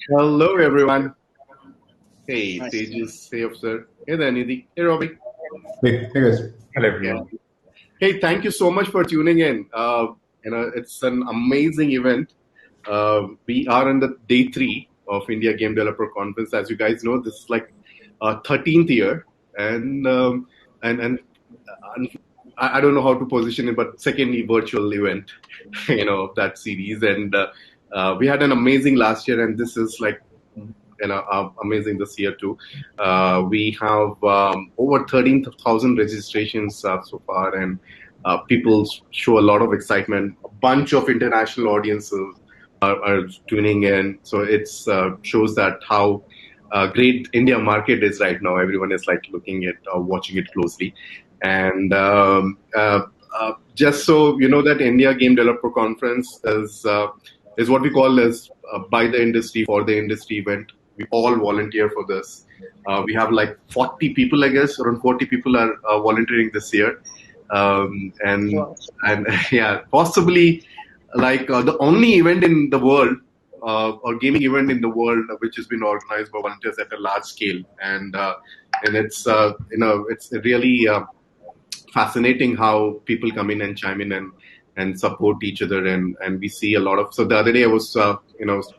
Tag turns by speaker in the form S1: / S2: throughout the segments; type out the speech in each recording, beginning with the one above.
S1: Hello, everyone. Hey,
S2: Nice.
S1: Tejas. Hey, Officer. Hey, there, Nidhi. Hey, Robbie.
S3: Hey guys.
S2: Hello,
S1: Yeah.
S2: everyone.
S1: Hey, thank you so much for tuning in. It's an amazing event. We are on the day three of India Game Developer Conference. As you guys know, this is like 13th year, and and I don't know how to position it, but second virtual event, of that series. And we had an amazing last year, and this is like amazing this year too. We have over 13,000 registrations so far, and people show a lot of excitement. A bunch of international audiences are tuning in, so it's shows that how great India market is right now. Everyone is like looking at watching it closely, and just so you know that India Game Developer Conference is what we call as by the industry for the industry event. We all volunteer for this. We have like 40 people, I guess, around 40 people are volunteering this year, um, and
S2: Wow.
S1: and yeah, possibly like the only event in the world or gaming event in the world which has been organized by volunteers at a large scale, and it's it's really fascinating how people come in and chime in and support each other, and we see a lot of. So the other day I was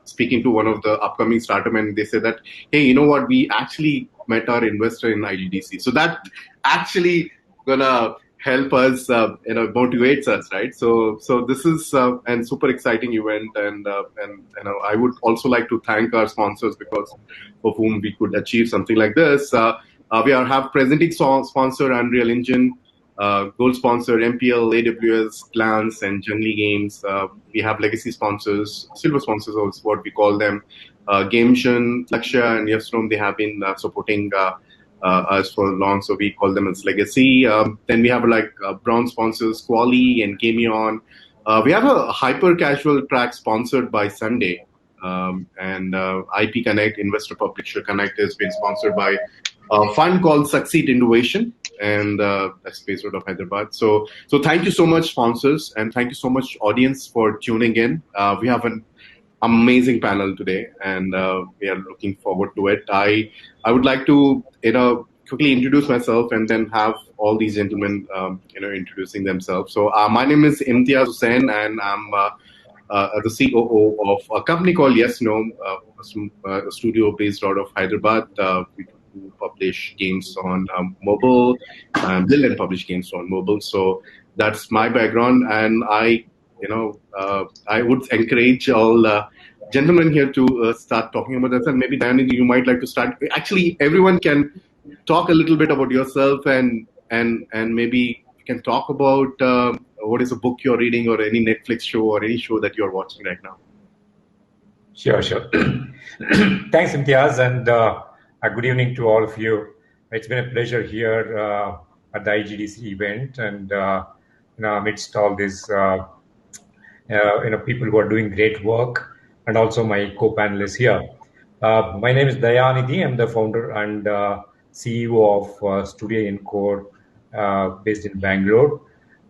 S1: speaking to one of the upcoming startup, and they said that, hey, you know what, we actually met our investor in IGDC, so that actually gonna help us, motivates us, right? So this is an super exciting event, and I would also like to thank our sponsors, because of whom we could achieve something like this. We have presenting sponsor Unreal Engine, gold sponsor MPL, AWS, Glance, and Jungly Games. We have legacy sponsors, silver sponsors is what we call them. Gameshin, Lakshya, and Yestrom, they have been supporting us for long, so we call them as legacy. Then we have like bronze sponsors, Quali and Gameon. We have a hyper casual track sponsored by Sunday. And IP Connect, Investor Publisher Connect, has been sponsored by a fund called Succeed Innovation, and that's based out of Hyderabad. So thank you so much, sponsors, and thank you so much, audience, for tuning in. We have an amazing panel today, and we are looking forward to it. I would like to quickly introduce myself, and then have all these gentlemen introducing themselves. So my name is Imtiaz Hussain, and I'm the COO of a company called Yes No, a studio based out of Hyderabad. We do publish games on mobile, build and publish games on mobile. So that's my background, and I would encourage all gentlemen here to start talking about themselves. Maybe Diana, you might like to start. Actually, everyone can talk a little bit about yourself, and maybe you can talk about what is a book you're reading, or any Netflix show, or any show that you're watching right now.
S2: Sure, sure. Thanks, Imtiaz, and good evening to all of you. It's been a pleasure here at the IGDC event, and amidst all these people who are doing great work, and also my co-panelists here. My name is Dayanidhi. I'm the founder and CEO of Studio Encore, based in Bangalore.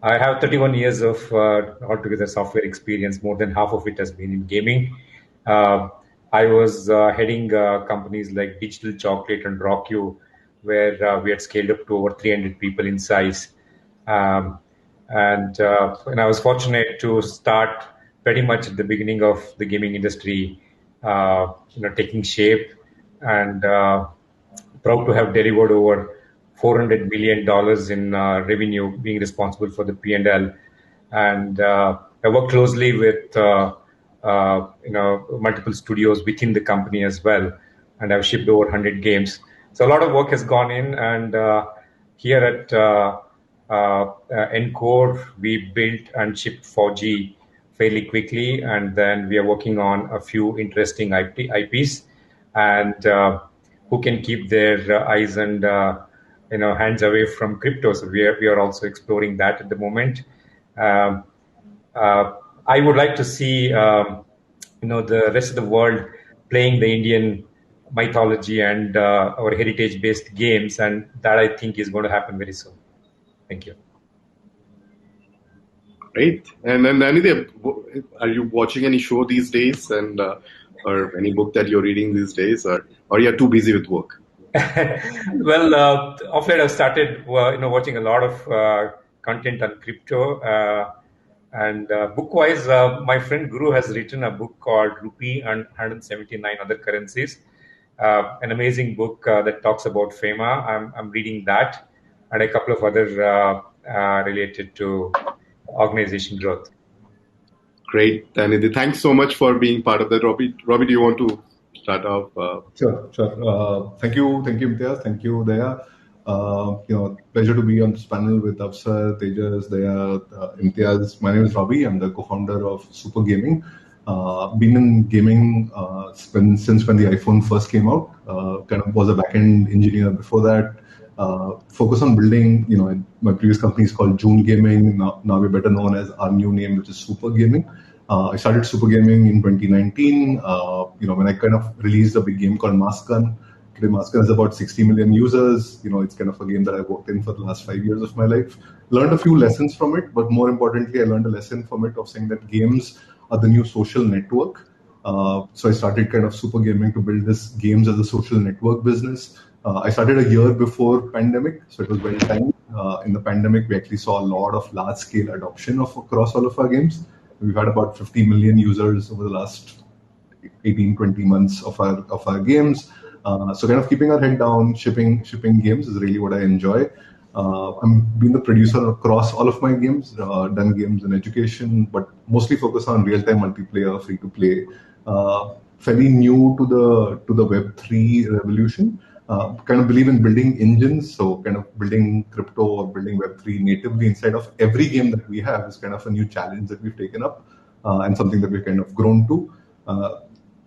S2: I have 31 years of altogether software experience. More than half of it has been in gaming. Uh, I was heading companies like Digital Chocolate and RockU, where we had scaled up to over 300 people in size. Um, and I was fortunate to start pretty much at the beginning of the gaming industry, taking shape, and proud to have delivered over $400 million in revenue, being responsible for the P&L. And I work closely with multiple studios within the company as well, and I've shipped over 100 games. So a lot of work has gone in, and here at Encore, we built and shipped 4G fairly quickly, and then we are working on a few interesting IPs, and who can keep their eyes and hands away from crypto. So we are also exploring that at the moment. Um, uh, I would like to see the rest of the world playing the Indian mythology and our heritage-based games, and that I think is going to happen very soon. Thank you.
S1: Great. And then Danny, are you watching any show these days? And or any book that you're reading these days, or you're too busy with work?
S2: Well, of late I've started, watching a lot of content on crypto. And book-wise, my friend Guru has written a book called Rupee and 179 Other Currencies. An amazing book that talks about FEMA. I'm reading that, and a couple of other related to organization growth.
S1: Great, Nidhi. Thanks so much for being part of that. Robbie, do you want to start off?
S3: Sure. Thank you, Imtiaz. Thank you, Daya. Pleasure to be on this panel with Afsar, Tejas, Daya, Imtiaz. My name is Robbie. I'm the co-founder of Super Gaming. Been in gaming since when the iPhone first came out. Kind of was a back-end engineer before that. Focus on building, my previous company is called June Gaming. Now we're better known as our new name, which is Super Gaming. I started Super Gaming in 2019. When I kind of released a big game called Mask Gun. Today, Mask Gun has about 60 million users. It's kind of a game that I've worked in for the last 5 years of my life. Learned a few lessons from it, but more importantly, I learned a lesson from it of saying that games are the new social network. So I started kind of Super Gaming to build this games as a social network business. I started a year before pandemic, so it was well timed. In the pandemic, we actually saw a lot of large-scale adoption across all of our games. We've had about 50 million users over the last 18, 20 months of our games. So kind of keeping our head down, shipping games is really what I enjoy. I'm being the producer across all of my games, done games in education, but mostly focus on real-time multiplayer, free-to-play. Fairly new to the Web3 revolution. Kind of believe in building engines, so kind of building crypto or building Web3 natively inside of every game that we have is kind of a new challenge that we've taken up and something that we've kind of grown to.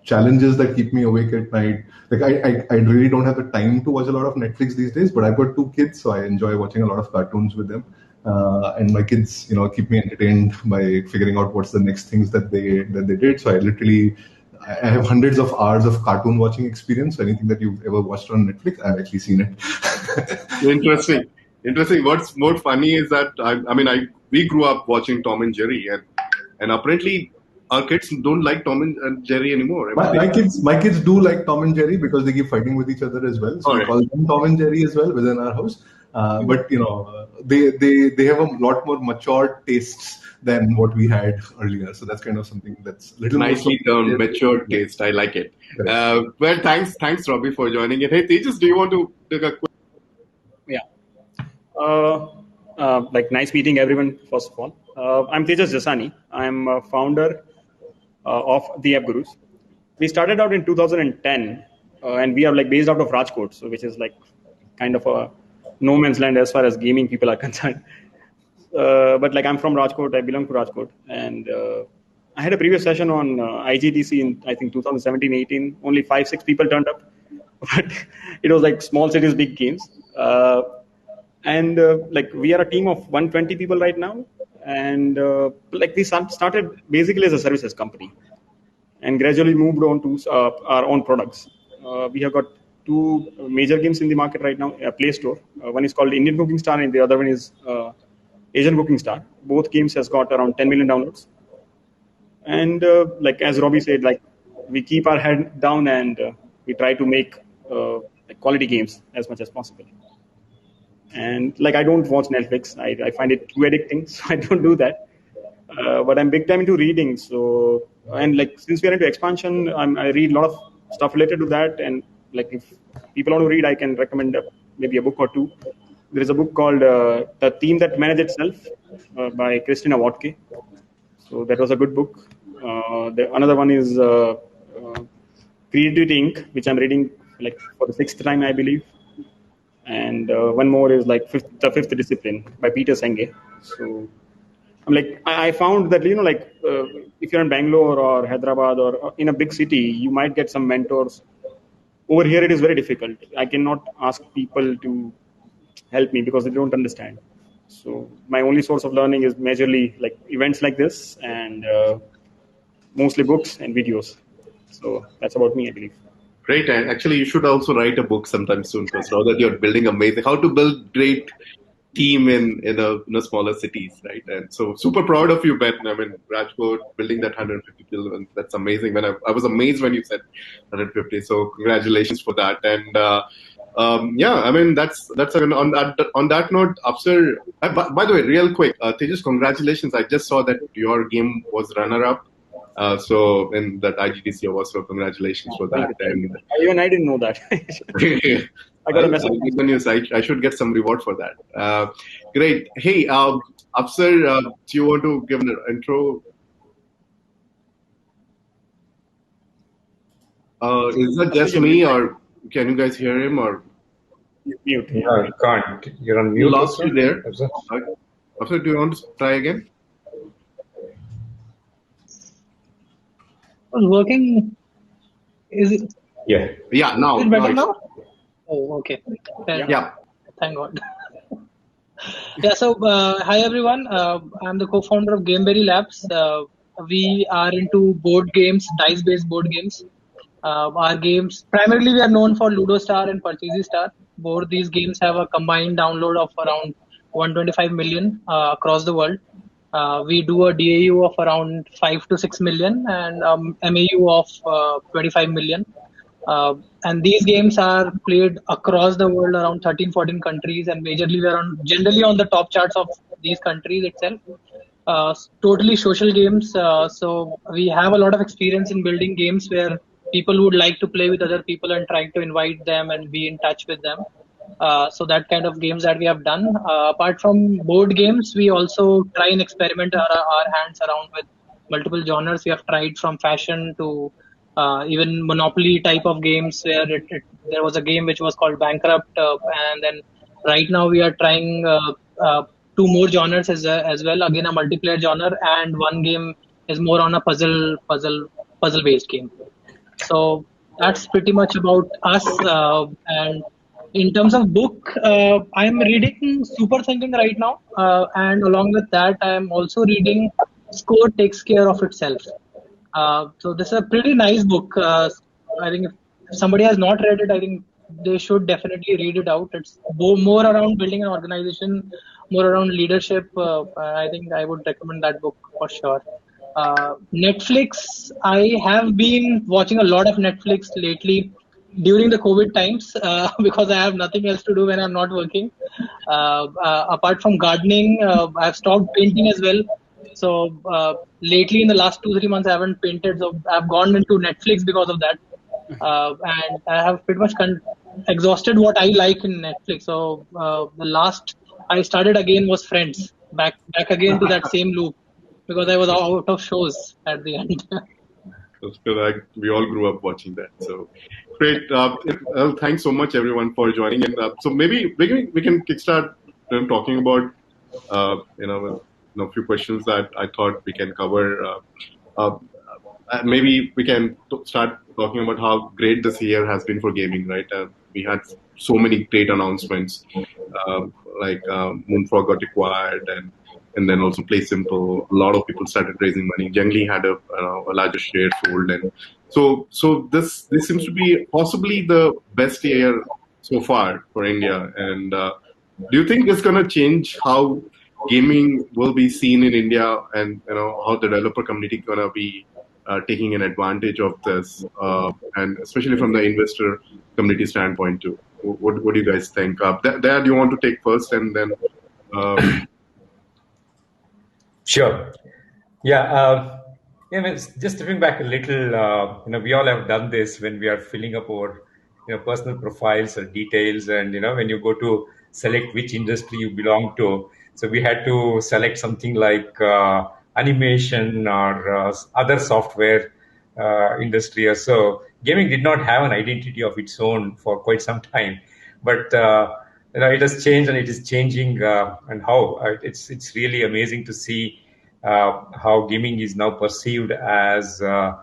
S3: Challenges that keep me awake at night. Like I really don't have the time to watch a lot of Netflix these days, but I've got 2 kids, so I enjoy watching a lot of cartoons with them. And my kids, keep me entertained by figuring out what's the next things that they did. So I have hundreds of hours of cartoon watching experience. So anything that you've ever watched on Netflix, I've actually seen it.
S1: Interesting. What's more funny is that we grew up watching Tom and Jerry, and apparently our kids don't like Tom and Jerry anymore.
S3: My kids do like Tom and Jerry because they keep fighting with each other as well. So we call them Tom and Jerry as well within our house. But they have a lot more mature tastes than what we had earlier. So that's kind of something that's a little
S1: nicely termed, mature taste. I like it. Well, thanks, Robbie, for joining it. Hey, Tejas, do you want to take a quick?
S4: Yeah. Nice meeting everyone. First of all, I'm Tejas Jasani. I'm a founder of the App Gurus. We started out in 2010, and we are based out of Rajkot, so which is kind of a no man's land as far as gaming people are concerned. But I'm from Rajkot, I belong to Rajkot, and I had a previous session on IGDC in I think 2017-18. Only 5-6 people turned up, but it was small cities, big games. And we are a team of 120 people right now, and we started basically as a services company, and gradually moved on to our own products. We have got 2 major games in the market right now, Play Store. One is called Indian Cooking Star, and the other one is Asian Cooking Star. Both games has got around 10 million downloads. And as Robbie said, we keep our head down and we try to make quality games as much as possible. And I don't watch Netflix. I find it too addicting, so I don't do that. But I'm big time into reading. So, and since we're into expansion, I read a lot of stuff related to that. And if people want to read, I can recommend maybe a book or 2. There is a book called The Team That Managed Itself by Christina Watke. So that was a good book. Another one is Creativity Inc., which I'm reading for the 6th time, I believe. And one more is The Fifth Discipline by Peter Senge. So I found that if you're in Bangalore or Hyderabad or in a big city, you might get some mentors. Over here, it is very difficult. I cannot ask people to help me because they don't understand. So my only source of learning is majorly events like this and mostly books and videos. So that's about me, I believe.
S1: Great. And actually, you should also write a book sometime soon, because now that you're building amazing, how to build great team in a smaller cities, right? And so super proud of you, Ben. I mean, Rajkot building that 150 kilometers, that's amazing. When I was amazed when you said 150. So congratulations for that. And yeah, I mean that's on that note, Afsar. By the way, real quick, Tejas, congratulations! I just saw that your game was runner up. So in that IGDC award, so congratulations for that. And
S4: even I didn't know that. I got a message.
S1: I should get some reward for that. Great. Hey, Afsar, do you want to give an intro? Is that just me, or can you guys hear him? Or
S4: Mute.
S2: No, you can't. You're on mute.
S1: you lost you there. Afsar, do you want to try again?
S5: Was working. Is it?
S2: Yeah.
S1: Yeah. Now.
S5: Is it better now? Oh, okay.
S1: Yeah.
S5: Thank God. Yeah. So, hi everyone. I'm the co-founder of Gameberry Labs. We are into board games, dice-based board games. Our games primarily we are known for Ludo Star and Parcheesi Star. Both these games have a combined download of around 125 million across the world. We do a DAU of around 5 to 6 million and MAU of 25 million. And these games are played across the world around 13, 14 countries, and majorly we are generally on the top charts of these countries itself. Totally social games. So we have a lot of experience in building games where people would like to play with other people and trying to invite them and be in touch with them. So that kind of games that we have done. Apart from board games, we also try and experiment our hands around with multiple genres. We have tried from fashion to even Monopoly type of games where there was a game which was called Bankrupt. And then right now we are trying two more genres as well. Again, a multiplayer genre, and one game is more on a puzzle based game. So that's pretty much about us. And in terms of book, I'm reading Super Thinking right now, and along with that, I'm also reading Score Takes Care of Itself. So this is a pretty nice book. I think if somebody has not read it, I think they should definitely read it out. It's more around building an organization, more around leadership. I think I would recommend that book for sure. Netflix, I have been watching a lot of Netflix lately during the COVID times because I have nothing else to do when I'm not working. Apart from gardening, I've stopped painting as well. So lately, in the last 2-3 months, I haven't painted. So I've gone into Netflix because of that, and I have pretty much exhausted what I like in Netflix. So the last I started again was Friends. Back again to that same loop because I was out of shows at the end.
S1: We all grew up watching that. So great. Thanks so much, everyone, for joining in. So maybe we can kickstart talking about a few questions that I thought we can cover. Maybe we can start talking about how great this year has been for gaming, right? We had so many great announcements, like Moonfrog got acquired, and then also Play Simple. A lot of people started raising money. Jungli had a larger sharehold, and so this seems to be possibly the best year so far for India. And do you think it's going to change how gaming will be seen in India, and how the developer community going to be taking an advantage of this, and especially from the investor community standpoint too? What do you guys think? Dad, you want to take first, and then?
S2: Sure. Yeah. Just stepping back a little, we all have done this when we are filling up our, personal profiles or details, and when you go to select which industry you belong to. So we had to select something like animation or other software industry or so. Gaming did not have an identity of its own for quite some time, but it has changed and it is changing, and how it's really amazing to see how gaming is now perceived as a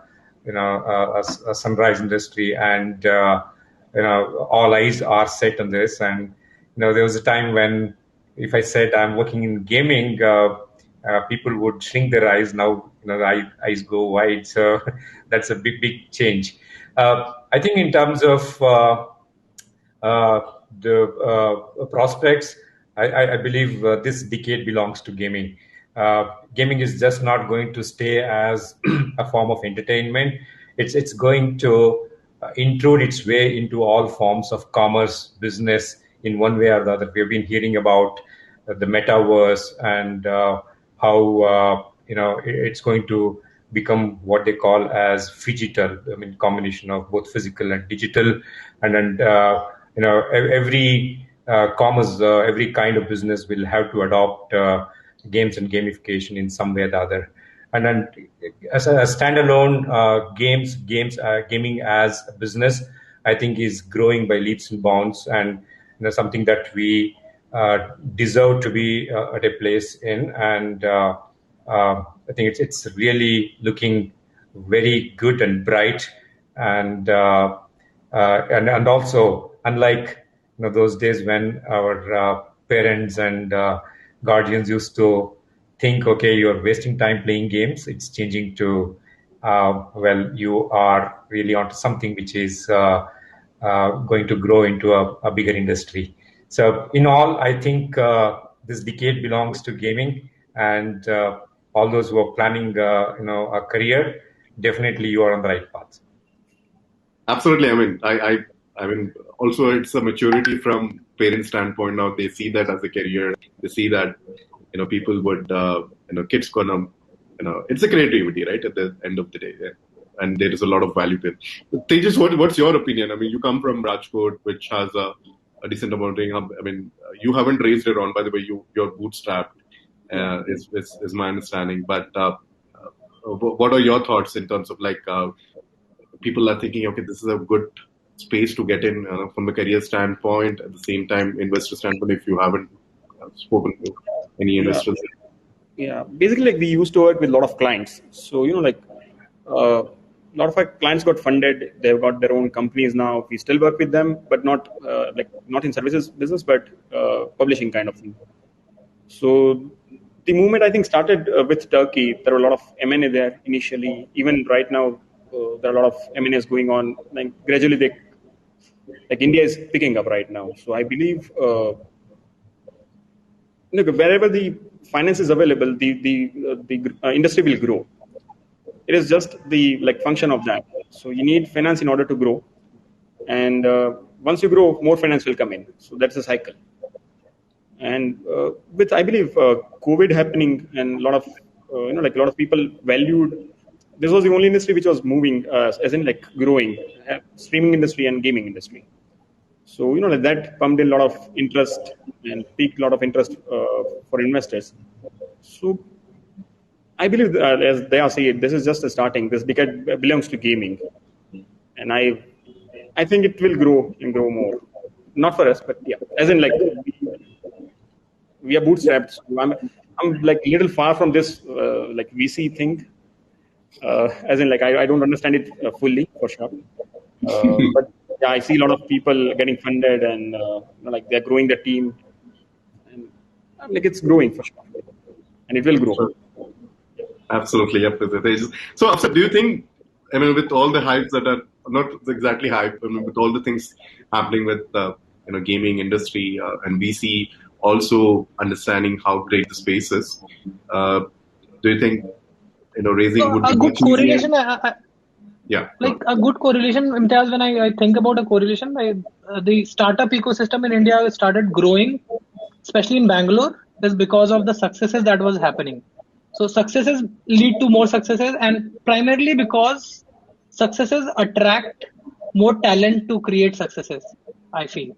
S2: sunrise industry, and all eyes are set on this. And there was a time when if I said I'm working in gaming, people would shrink their eyes. Now the eyes go wide. So that's a big change. I think in terms of the prospects, I believe this decade belongs to gaming. Gaming is just not going to stay as a form of entertainment. It's going to intrude its way into all forms of commerce, business in one way or the other. We've been hearing about the metaverse and how it's going to become what they call as phygital. I mean, combination of both physical and digital, and every commerce, every kind of business will have to adopt games and gamification in some way or the other. And then, as a standalone gaming as a business, I think is growing by leaps and bounds, and something that we deserve to be at a place in. And I think it's really looking very good and bright, and also unlike those days when our parents and guardians used to think, okay, you're wasting time playing games. It's changing to, well, you are really onto something which is going to grow into a bigger industry. So in all, I think this decade belongs to gaming, and all those who are planning, a career, definitely you are on the right path.
S1: Absolutely. I mean, also it's a maturity from parents' standpoint. Now they see that as a career. They see that, people would, kids gonna, it's a creativity, right? At the end of the day, yeah. And there is a lot of value there. Tejas, what's your opinion? I mean, you come from Rajkot, which has a decent amount of income. I mean, you haven't raised it on, by the way, you're bootstrapped, is my understanding. But what are your thoughts in terms of people are thinking, okay, this is a good space to get in from a career standpoint, at the same time, investor standpoint, if you haven't spoken to any investors?
S4: Yeah, basically, we used to work with a lot of clients. So, a lot of our clients got funded. They've got their own companies now. We still work with them, but not not in services business, but publishing kind of thing. So the movement, I think, started with Turkey. There were a lot of M&A there initially. Even right now, there are a lot of M&As going on. Gradually, India is picking up right now. So I believe wherever the finance is available, the industry will grow. It is just the function of that. So you need finance in order to grow, and once you grow, more finance will come in. So that's a cycle. And with, I believe, COVID happening, and a lot of a lot of people valued. This was the only industry which was moving, as in growing, streaming industry and gaming industry. So that pumped in a lot of interest and piqued a lot of interest for investors. So I believe, as they are saying, this is just a starting. This decade belongs to gaming, and I think it will grow and grow more. Not for us, but yeah, as in we are bootstrapped. So I'm little far from this VC thing. As in I don't understand it fully for sure. But yeah, I see a lot of people getting funded, and they're growing the team, and it's growing for sure, and it will grow.
S1: Sure. Absolutely, yep. So, Afsar, do you think, with all the hypes that are not exactly hype, with all the things happening with the gaming industry and VC also understanding how great the space is, do you think raising would be
S5: a good correlation?
S1: Yeah.
S5: A good correlation, Imtiaz, when I think about a correlation, the startup ecosystem in India started growing, especially in Bangalore, is because of the successes that was happening. So successes lead to more successes, and primarily because successes attract more talent to create successes, I feel.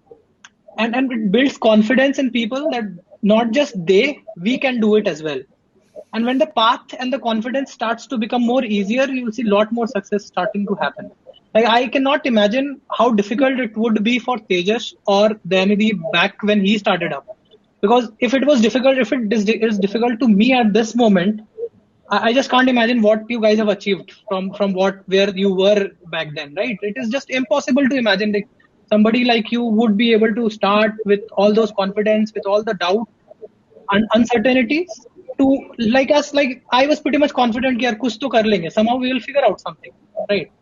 S5: And it builds confidence in people that not just we can do it as well. And when the path and the confidence starts to become more easier, you'll see a lot more success starting to happen. I cannot imagine how difficult it would be for Tejas or Dayanidhi back when he started up. Because if it was difficult, if it is difficult to me at this moment, I just can't imagine what you guys have achieved from where you were back then, right? It is just impossible to imagine somebody like you would be able to start with all those confidence, with all the doubt and uncertainties. I was pretty much confident that kuch to kar lenge. Somehow we will figure out something, right?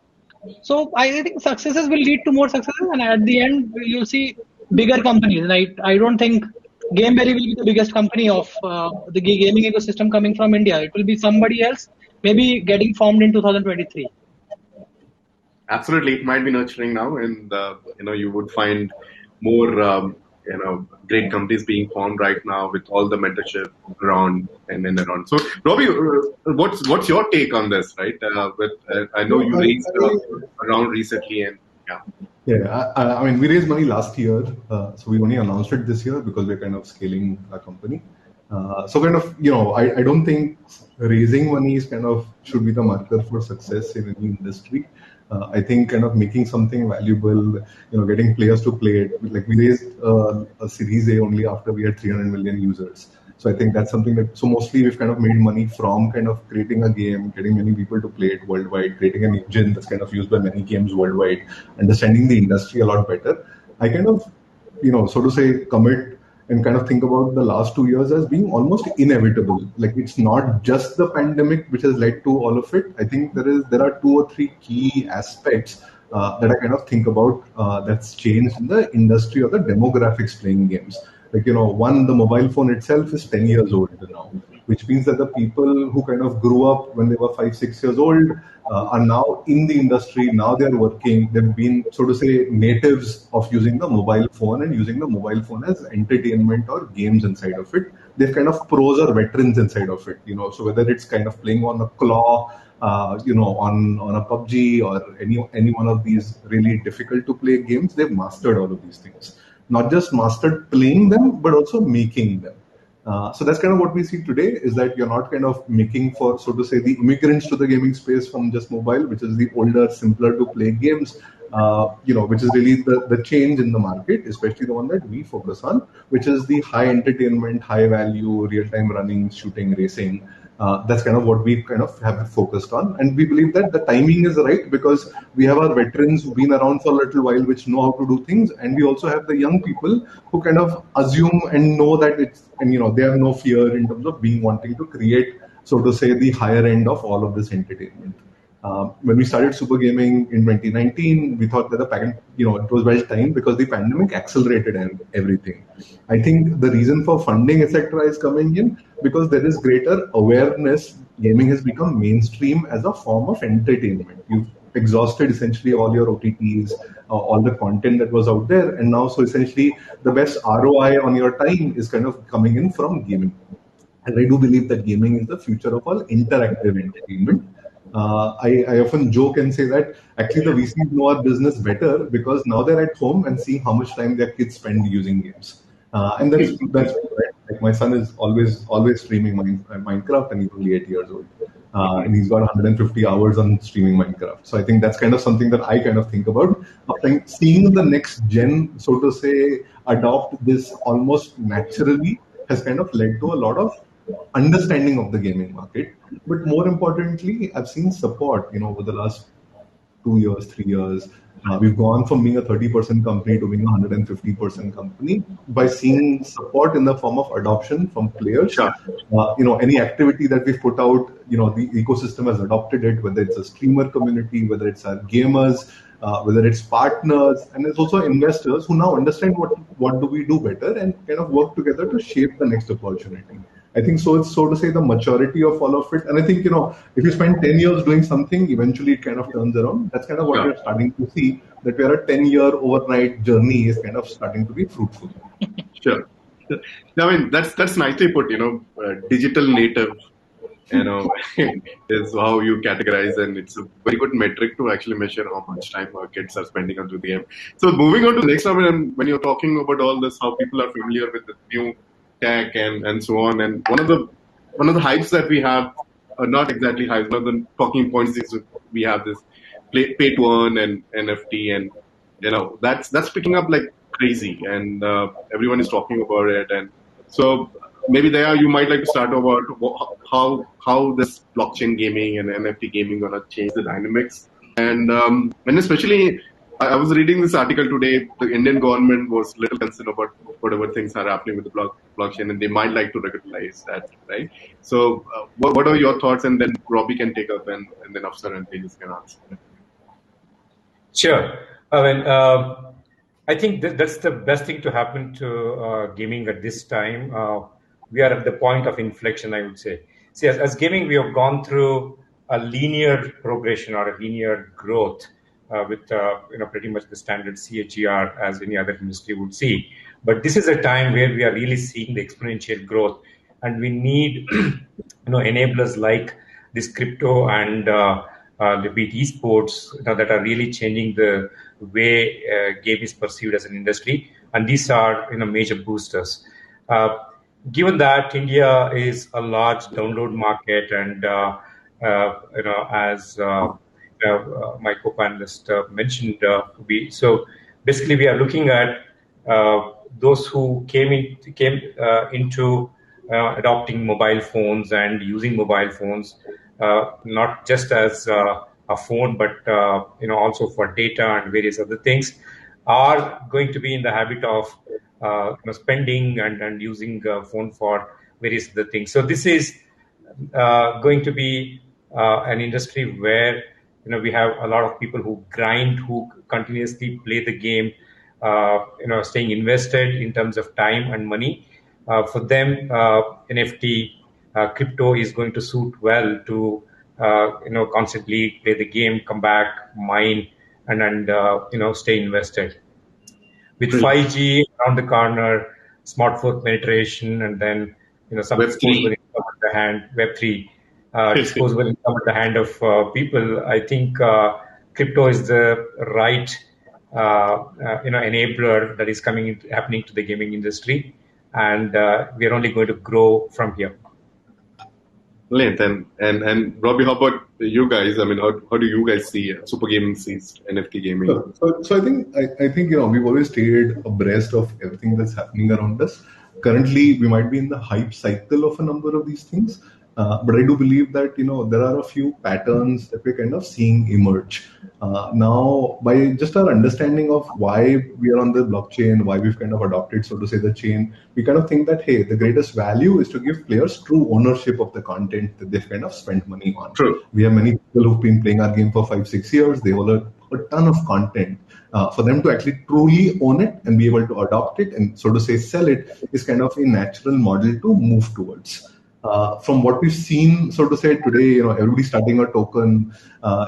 S5: So I think successes will lead to more successes, and at the end you'll see bigger companies. Right? I don't think Gameberry will be the biggest company of the gaming ecosystem coming from India. It will be somebody else, maybe getting formed in 2023.
S1: Absolutely, it might be nurturing now, and you would find more great companies being formed right now with all the mentorship around and around. So, Robbie, what's your take on this? Right, I know you raised around recently, and yeah.
S3: Yeah, I mean, we raised money last year, so we only announced it this year because we're kind of scaling our company. So kind of, I don't think raising money is kind of should be the marker for success in any industry. I think kind of making something valuable, getting players to play it. Like we raised a Series A only after we had 300 million users. So I think that's something so mostly we've kind of made money from kind of creating a game, getting many people to play it worldwide, creating an engine that's kind of used by many games worldwide, understanding the industry a lot better. I kind of, so to say, commit and kind of think about the last 2 years as being almost inevitable. Like it's not just the pandemic which has led to all of it. I think there are 2 or 3 key aspects that I kind of think about that's changed in the industry or the demographics playing games. Like, one, the mobile phone itself is 10 years old now, which means that the people who kind of grew up when they were 5, 6 years old are now in the industry. Now they're working. They've been, so to say, natives of using the mobile phone and using the mobile phone as entertainment or games inside of it. They're kind of pros or veterans inside of it, So whether it's kind of playing on a claw, on a PUBG or any one of these really difficult to play games, they've mastered all of these things. Not just mastered playing them, but also making them. So that's kind of what we see today is that you're not kind of making for, so to say, the immigrants to the gaming space from just mobile, which is the older, simpler to play games, which is really the change in the market, especially the one that we focus on, which is the high entertainment, high value, real-time running, shooting, racing. That's kind of what we kind of have focused on. And we believe that the timing is right because we have our veterans who've been around for a little while, which know how to do things. And we also have the young people who kind of assume and know that they have no fear in terms of wanting to create, so to say, the higher end of all of this entertainment. When we started Super Gaming in 2019, we thought that it was well timed because the pandemic accelerated everything. I think the reason for funding, etc., is coming in because there is greater awareness. Gaming has become mainstream as a form of entertainment. You've exhausted essentially all your OTTs, all the content that was out there, and now so essentially the best ROI on your time is kind of coming in from gaming. And I do believe that gaming is the future of all interactive entertainment. I often joke and say that actually the VCs know our business better because now they're at home and seeing how much time their kids spend using games. And that's right. Like my son is always streaming Minecraft, and he's only 8 years old. And he's got 150 hours on streaming Minecraft. So I think that's kind of something that I kind of think about. Seeing the next gen, so to say, adopt this almost naturally has kind of led to a lot of understanding of the gaming market. But more importantly, I've seen support, over the last 2 years, 3 years. We've gone from being a 30% company to being a 150% company by seeing support in the form of adoption from players.
S1: Sure.
S3: Any activity that we've put out, the ecosystem has adopted it, whether it's a streamer community, whether it's our gamers, whether it's partners, and it's also investors who now understand what do we do better and kind of work together to shape the next opportunity. I think so. It's, so to say, the maturity of all of it. And I think, if you spend 10 years doing something, eventually it kind of turns around. That's kind of what we're starting to see, that we are a 10-year overnight journey is kind of starting to be fruitful.
S1: Sure. I mean, that's nicely put, digital native, is how you categorize, and it's a very good metric to actually measure how much time our kids are spending onto the game. So moving on to the next one, and when you're talking about all this, how people are familiar with the new tech and so on, and one of the hypes that we have, not exactly hypes, one of the talking points is we have this pay to earn and NFT, and that's picking up like crazy, and everyone is talking about it. And so maybe there you might like to start about how this blockchain gaming and NFT gaming gonna change the dynamics, and especially I was reading this article today. The Indian government was a little concerned about whatever things are happening with the blockchain, and they might like to regularize that, right? So what are your thoughts? And then Robbie can take up, and then Afsar and Tejas can answer.
S2: Sure. I mean, I think that's the best thing to happen to gaming at this time. We are at the point of inflection, I would say. See, as gaming, we have gone through a linear progression or a linear growth with pretty much the standard CAGR as any other industry would see. But this is a time where we are really seeing the exponential growth, and we need enablers like this crypto and the beat esports that are really changing the way game is perceived as an industry, and these are major boosters. Uh, Given that India is a large download market, and as my co-panelist mentioned, basically we are looking at those who came into adopting mobile phones and using mobile phones, not just as a phone, but also for data and various other things, are going to be in the habit of spending and using phone for various other things. So this is going to be an industry where we have a lot of people who grind, who continuously play the game, staying invested in terms of time and money. For them, NFT, crypto is going to suit well to constantly play the game, come back, mine, and stay invested. With 5G around the corner, smartphone penetration, and then some disposable income at the hand, Web3 disposable income at the hand of people, I think crypto is the right enabler that is happening to the gaming industry, and we are only going to grow from here.
S1: Brilliant. And Robbie, how about you guys? I mean, how do you guys see Super Gaming sees NFT gaming?
S3: So I think we've always stayed abreast of everything that's happening around us. Currently, we might be in the hype cycle of a number of these things, but I do believe that there are a few patterns that we're kind of seeing emerge now by just our understanding of why we are on the blockchain, why we've kind of adopted, so to say, the chain. We kind of think that hey, the greatest value is to give players true ownership of the content that they've kind of spent money on.
S1: True.
S3: We have many people who've been playing our game for 5-6 years. They all have a ton of content. For them to actually truly own it and be able to adopt it and, so to say, sell it is kind of a natural model to move towards. From what we've seen, so to say, today, everybody's starting a token.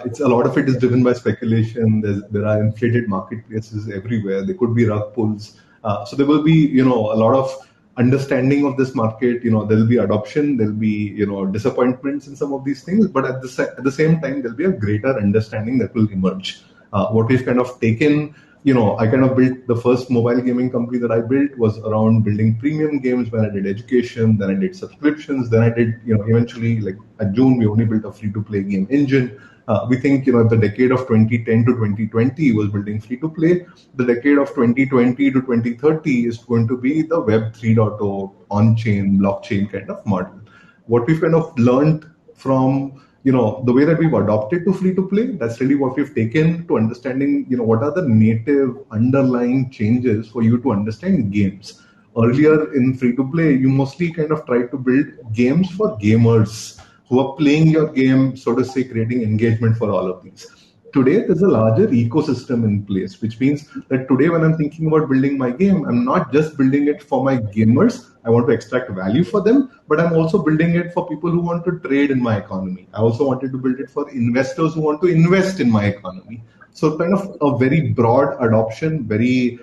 S3: It's a lot of it is driven by speculation. There are inflated marketplaces everywhere. There could be rug pulls. So there will be, a lot of understanding of this market. There'll be adoption. There'll be, disappointments in some of these things. But at the same time, there'll be a greater understanding that will emerge. What we've kind of taken, I kind of built the first mobile gaming company that I built was around building premium games. When I did education, then I did subscriptions, then I did, eventually, like at June, we only built a free-to-play game engine. We think, the decade of 2010 to 2020 was building free-to-play. The decade of 2020 to 2030 is going to be the Web 3.0 on-chain, blockchain kind of model. What we've kind of learned from the way that we've adopted to free-to-play, that's really what we've taken to understanding, what are the native underlying changes for you to understand games. Earlier in free-to-play, you mostly kind of tried to build games for gamers who are playing your game, so to say, creating engagement for all of these. Today, there's a larger ecosystem in place, which means that today when I'm thinking about building my game, I'm not just building it for my gamers. I want to extract value for them, but I'm also building it for people who want to trade in my economy. I also wanted to build it for investors who want to invest in my economy. So kind of a very broad adoption, very,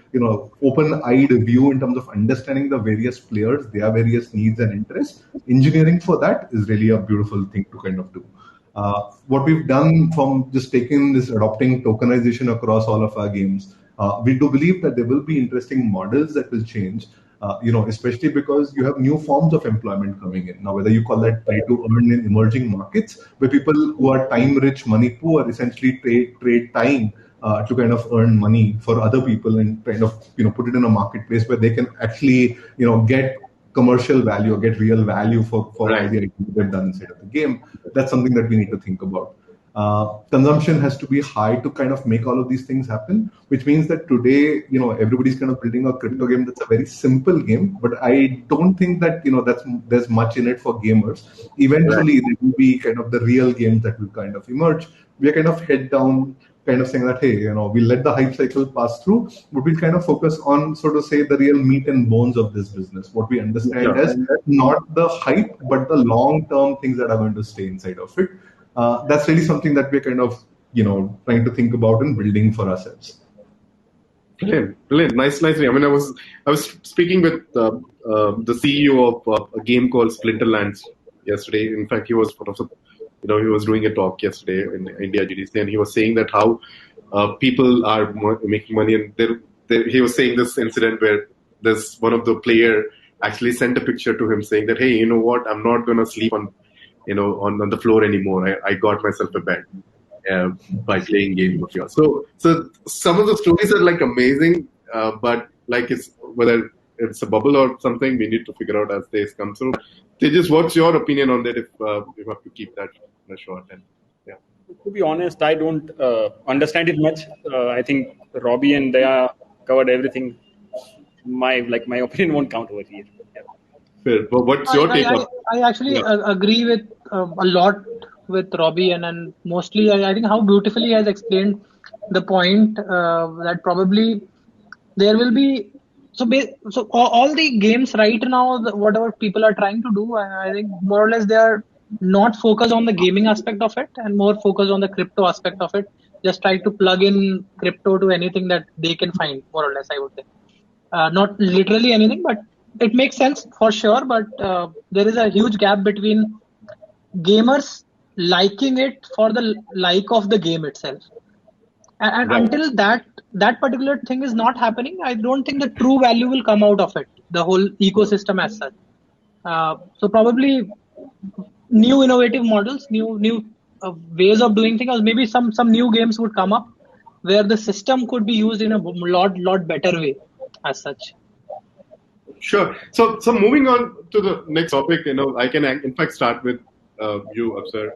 S3: open-eyed view in terms of understanding the various players, their various needs and interests. Engineering for that is really a beautiful thing to kind of do. What we've done from just taking this adopting tokenization across all of our games, we do believe that there will be interesting models that will change, especially because you have new forms of employment coming in. Now, whether you call that try to earn in emerging markets, where people who are time rich, money poor, essentially trade time to kind of earn money for other people and kind of, put it in a marketplace where they can actually, get commercial value or get real value for all the items they've done inside of the game. That's something that we need to think about. Consumption has to be high to kind of make all of these things happen, which means that today, everybody's kind of building a crypto game that's a very simple game, but I don't think that, there's much in it for gamers. Eventually, there will be kind of the real games that will kind of emerge. We are kind of head down kind of saying that, hey, we let the hype cycle pass through, but we'll kind of focus on, so to say, the real meat and bones of this business. What we understand as not the hype, but the long-term things that are going to stay inside of it. That's really something that we're kind of, trying to think about and building for ourselves.
S1: Brilliant. Nice. I mean, I was speaking with the CEO of a game called Splinterlands yesterday. In fact, he was he was doing a talk yesterday in India IGDC, and he was saying that how people are making money, and he was saying this incident where this one of the player actually sent a picture to him saying that, hey, you know what, I'm not going to sleep on the floor anymore. I got myself a bed by playing games of yours. So some of the stories are like amazing, but like whether it's a bubble or something, we need to figure out as days come through. Tejas, what's your opinion on that? If you have to keep that short, and
S4: to be honest, I don't understand it much. I think Robbie and Daya covered everything. My opinion won't count over here. Yeah.
S1: Fair. But what's your take on?
S5: I actually agree with a lot with Robbie, and mostly I think how beautifully he has explained the point that probably there will be so all the games right now, whatever people are trying to do, I think more or less they are not focused on the gaming aspect of it and more focused on the crypto aspect of it. Just try to plug in crypto to anything that they can find, more or less, I would say. Not literally anything, but it makes sense for sure. But there is a huge gap between gamers liking it for the like of the game itself. And
S1: Right.
S5: until that particular thing is not happening, I don't think the true value will come out of it, the whole ecosystem as such. So probably new innovative models, new ways of doing things, or maybe some new games would come up where the system could be used in a lot better way as such.
S1: Sure. So moving on to the next topic, I can in fact start with you, Afsar.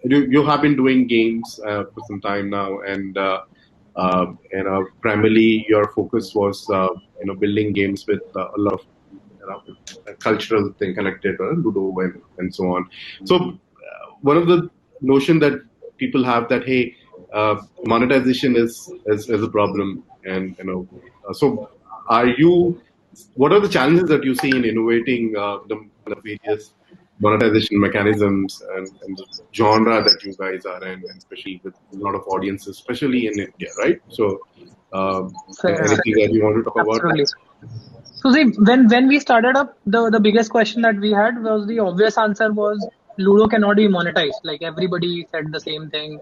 S1: You have been doing games for some time now, and primarily your focus was building games with a lot of a cultural thing connected, Ludo and so on. So one of the notion that people have that, hey, monetization is a problem, and so what are the challenges that you see in innovating the various monetization mechanisms and the genre that you guys are in, and especially with a lot of audiences, especially in India, right? So anything that you want to talk
S5: Absolutely.
S1: about?
S5: So see, when we started up, the biggest question that we had was, the obvious answer was Ludo cannot be monetized. Like everybody said the same thing.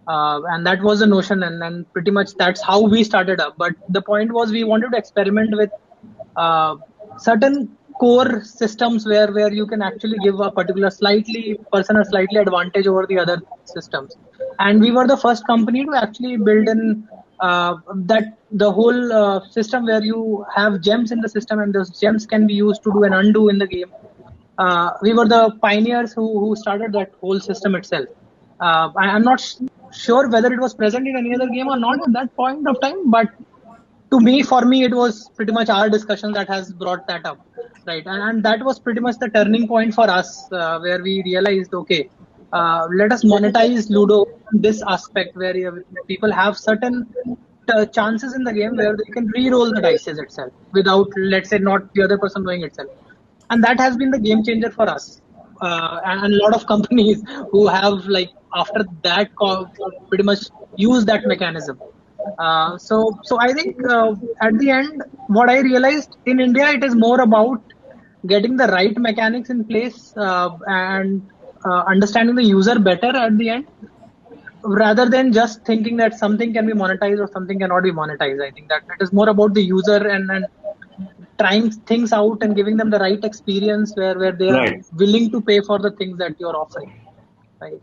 S5: And that was the notion, and pretty much that's how we started up. But the point was we wanted to experiment with certain core systems where you can actually give a particular slightly advantage over the other systems. And we were the first company to actually build in that the whole system where you have gems in the system, and those gems can be used to do an undo in the game. We were the pioneers who started that whole system itself. I'm not sure whether it was present in any other game or not at that point of time, but for me, it was pretty much our discussion that has brought that up, right? And that was pretty much the turning point for us, where we realized, okay, let us monetize Ludo in this aspect where people have certain chances in the game where they can re-roll the dices itself without, let's say, not the other person knowing itself. And that has been the game changer for us. And a lot of companies who have, like, after that, pretty much use that mechanism. So I think at the end, what I realized in India, it is more about getting the right mechanics in place and understanding the user better at the end, rather than just thinking that something can be monetized or something cannot be monetized. I think that it is more about the user and trying things out and giving them the right experience where they are willing to pay for the things that you're offering. Right.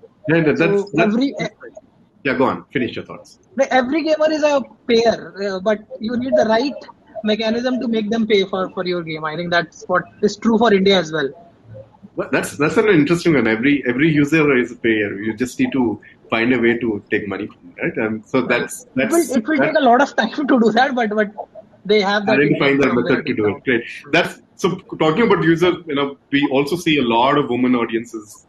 S1: Yeah, go on. Finish your thoughts.
S5: Every gamer is a payer, but you need the right mechanism to make them pay for your game. I think that's what is true for India as well.
S1: That's an interesting one. Every user is a payer. You just need to find a way to take money from it, right? And so that's
S5: it will take a lot of time to do that, but they have that.
S1: Identifying the method to do it. Great. So talking about users, we also see a lot of women audiences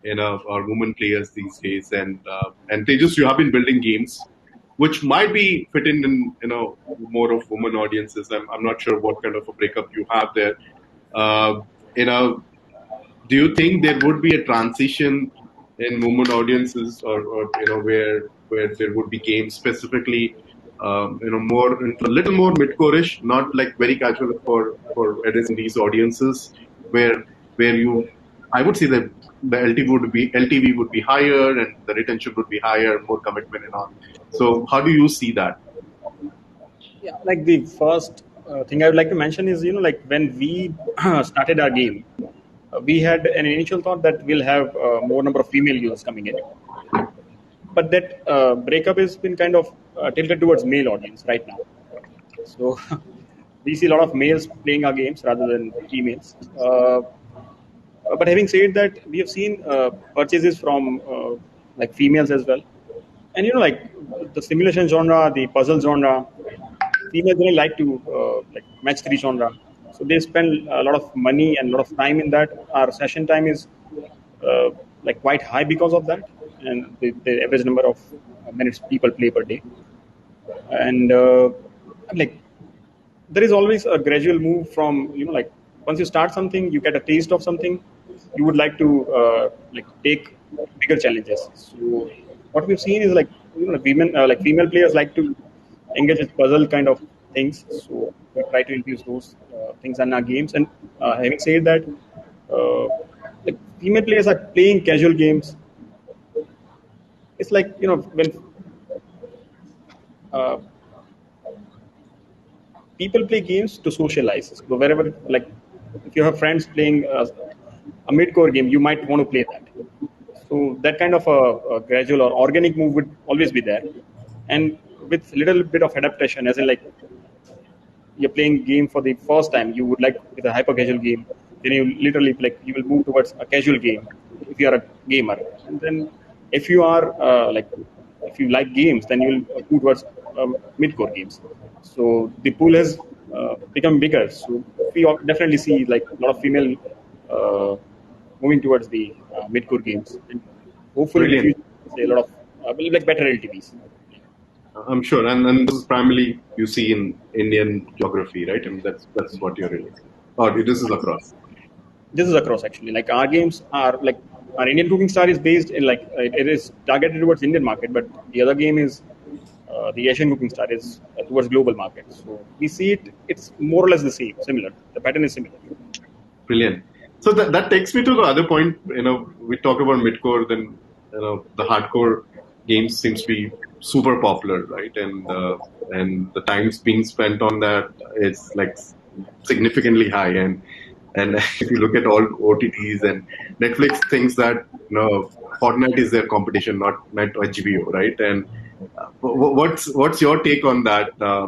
S1: or women players these days. And Tejas, you have been building games which might be fitting in more of women audiences. I'm not sure what kind of a breakup you have there. Uh, you know, do you think there would be a transition in women audiences, or where there would be games specifically, more a little more mid-core-ish, not like very casual for addressing these audiences, where you, I would say that the LTV would be higher and the retention would be higher, more commitment and all. So how do you see that?
S4: Yeah, like the first thing I would like to mention is, like when we started our game, we had an initial thought that we'll have more number of female users coming in, but that breakup has been kind of tilted towards male audience right now. So we see a lot of males playing our games rather than females. But having said that, we have seen purchases from like females as well, and like the simulation genre, the puzzle genre, females really like to like match 3 genre, so they spend a lot of money and a lot of time in that. Our session time is like quite high because of that, and the average number of minutes people play per day. And like there is always a gradual move from, like once you start something, you get a taste of something, you would like to like take bigger challenges. So what we've seen is like, women like female players like to engage with puzzle kind of things, so we try to introduce those things in our games. And having said that, uh, like female players are playing casual games. It's like, when uh, people play games to socialize. So wherever, like, if you have friends playing a mid-core game, you might want to play that. So that kind of a gradual or organic move would always be there, and with little bit of adaptation, as in like you're playing game for the first time, you would like with a hyper casual game, then you literally like you will move towards a casual game if you are a gamer, and then if you are like if you like games, then you will move towards mid-core games. So the pool has become bigger. So we definitely see like a lot of female uh, moving towards the mid-core games, and hopefully in the
S1: Brilliant.
S4: future see a lot of like better LTVs.
S1: I'm sure, and this is primarily you see in Indian geography, right? And that's what you're really, or this is across.
S4: This is across actually. Like our games are like our Indian Cooking Star is based in like it is targeted towards Indian market, but the other game is the Asian Cooking Star is towards global market. So we see it. It's more or less the same, similar. The pattern is similar.
S1: Brilliant. So that takes me to the other point. We talk about midcore, then the hardcore games seems to be super popular, right? And the times being spent on that is like significantly high. And if you look at all OTTs and Netflix thinks that Fortnite is their competition, not HBO, right? And what's your take on that? I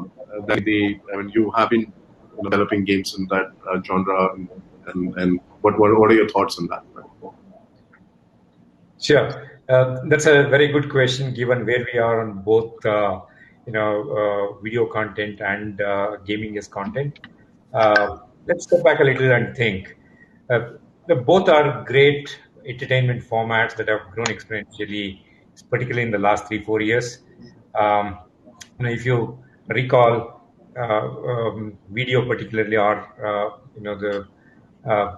S1: mean, you have been developing games in that genre, and what are your thoughts on that?
S2: Sure. That's a very good question given where we are on both, video content and gaming as content. Let's step back a little and think. Both are great entertainment formats that have grown exponentially, particularly in the last 3-4 years. Um, if you recall, video particularly, or the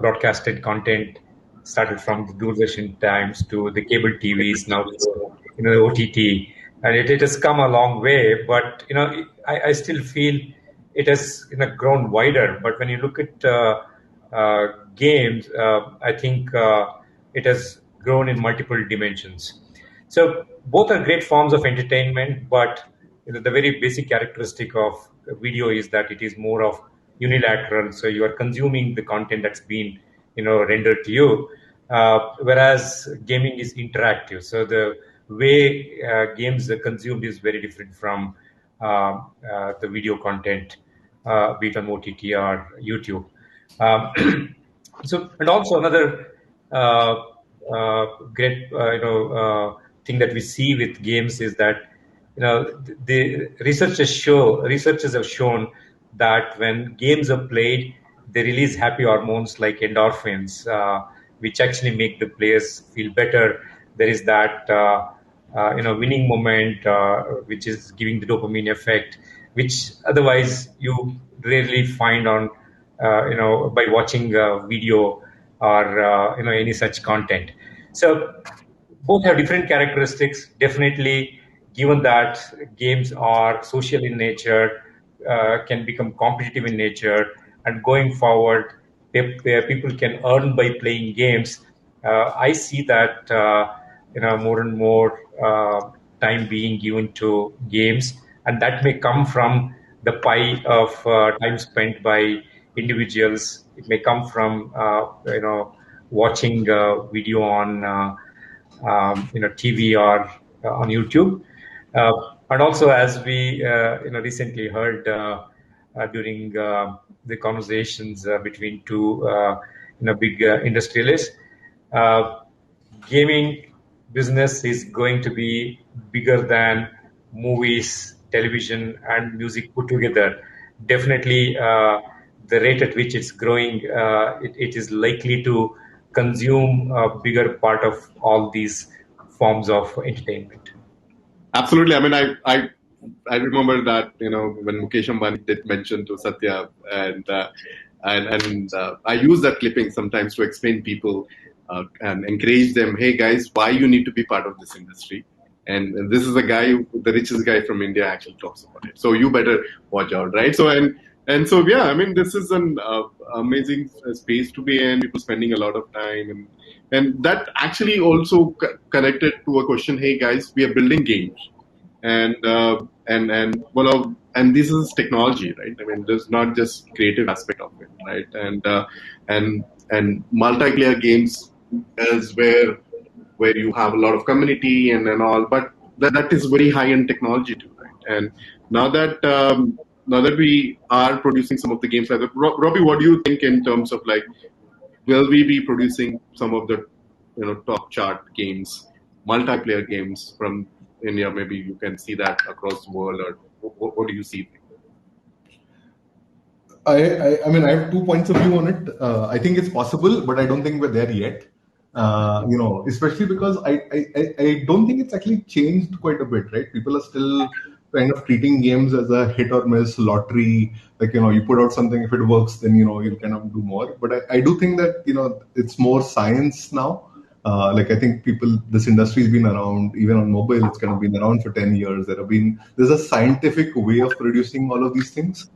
S2: broadcasted content started from the Doordarshan times to the cable TVs, now to, the OTT, and it has come a long way. But I still feel it has grown wider. But when you look at games, I think it has grown in multiple dimensions. So both are great forms of entertainment, but the very basic characteristic of video is that it is more of unilateral. So you are consuming the content that's been rendered to you, whereas gaming is interactive. So the way games are consumed is very different from the video content, be it on OTT or YouTube. So, and also another uh, great thing that we see with games is that the researchers have shown that when games are played, they release happy hormones like endorphins, which actually make the players feel better. There is that winning moment, which is giving the dopamine effect, which otherwise you rarely find on by watching a video or any such content. So both have different characteristics. Definitely, given that games are social in nature, can become competitive in nature, and going forward, people can earn by playing games. I see that more and more time being given to games, and that may come from the pie of time spent by individuals. It may come from watching video on TV or on YouTube. Uh, and also, as we recently heard during the conversations between two big industrialists, uh, gaming business is going to be bigger than movies, television, and music put together. Definitely, the rate at which it's growing, it is likely to consume a bigger part of all these forms of entertainment.
S1: Absolutely. I mean, I remember that when Mukesh Ambani did mention to Satya, and I use that clipping sometimes to explain people and encourage them. Hey guys, why you need to be part of this industry? And this is the guy, the richest guy from India, actually talks about it. So you better watch out, right? So so yeah, I mean, this is an amazing space to be in. People spending a lot of time, and that actually also connected to a question. Hey guys, we are building games, and this is technology, right? I mean, there's not just creative aspect of it, right? And multiplayer games is where you have a lot of community and all, but that is very high end technology too, right? And now that we are producing some of the games like that, Robbie, what do you think in terms of like, will we be producing some of the top chart games, multiplayer games from India? Maybe you can see that across the world, or what do you see?
S3: I mean, I have 2 points of view on it. I think it's possible, but I don't think we're there yet. Especially because I don't think it's actually changed quite a bit, right? People are still kind of treating games as a hit or miss lottery. Like, you put out something, if it works, then, you'll kind of do more. But I do think that, it's more science now. Like, I think this industry has been around, even on mobile, it's kind of been around for 10 years. There's a scientific way of producing all of these things.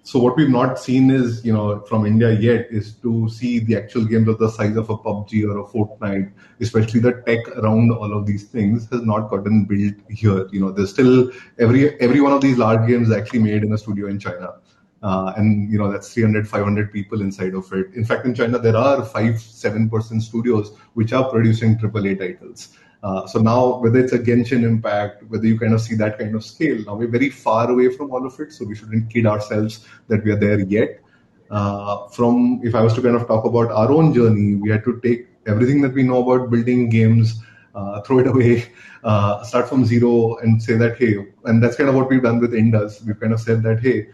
S3: So what we've not seen is, from India yet, is to see the actual games of the size of a PUBG or a Fortnite, especially the tech around all of these things has not gotten built here. There's still every one of these large games is actually made in a studio in China. And that's 300, 500 people inside of it. In fact, in China, there are 5-7% studios which are producing AAA titles. So now, whether it's a Genshin Impact, whether you kind of see that kind of scale, now we're very far away from all of it, so we shouldn't kid ourselves that we are there yet. If I was to kind of talk about our own journey, we had to take everything that we know about building games, throw it away, start from zero, and say that, hey, and that's kind of what we've done with Indus. We've kind of said that, hey,